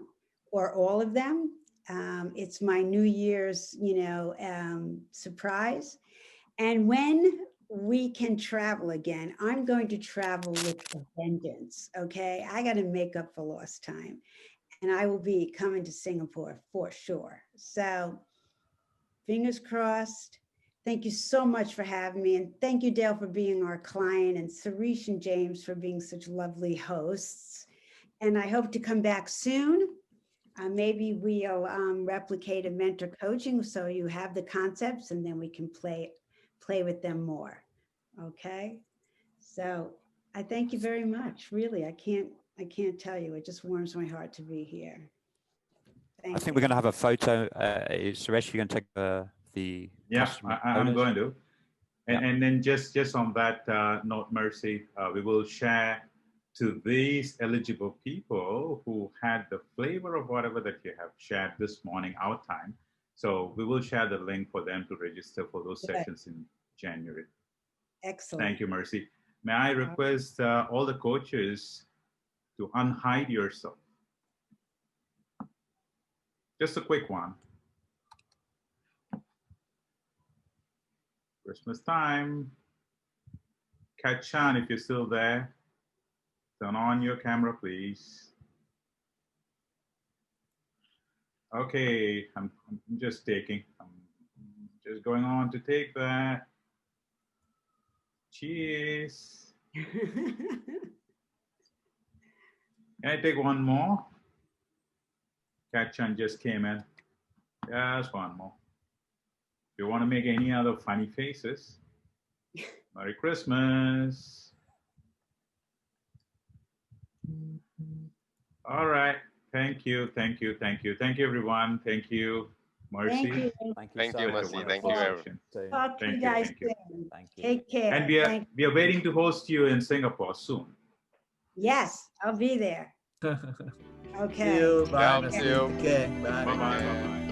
or all of them. It's my New Year's, surprise. And when we can travel again, I'm going to travel with a vengeance, okay? I got to make up for lost time. And I will be coming to Singapore for sure. So fingers crossed. Thank you so much for having me. And thank you, Dale, for being our client, and Suresh and James for being such lovely hosts. And I hope to come back soon. Maybe we'll replicate a mentor coaching so you have the concepts and then we can play with them more. Okay. So I thank you very much. Really, I can't tell you. It just warms my heart to be here. I think we're going to have a photo. Suresh, you're going to take the. Yeah, I'm going to. And then just on that note, Mercy, we will share to these eligible people who had the flavor of whatever that you have shared this morning, our time. So we will share the link for them to register for those sessions in January. Excellent. Thank you, Mercy. May I request all the coaches to unhide yourself? Just a quick one. Christmas time. Kachan, if you're still there, turn on your camera, please. Okay, I'm just taking. I'm just going on to take that. Cheers. Can I take one more? Kachan just came in. Just one more. If you want to make any other funny faces, Merry Christmas. All right. Thank you. Thank you. Thank you. Thank you, everyone. Thank you, Mercy. Thank you. Thank you, Mercy. Thank you, everyone. Talk to you guys soon. Take care. And we are waiting to host you in Singapore soon. Yes, I'll be there. Okay. See you. Bye. Yeah, see you. Okay. Bye. Bye-bye. Bye-bye.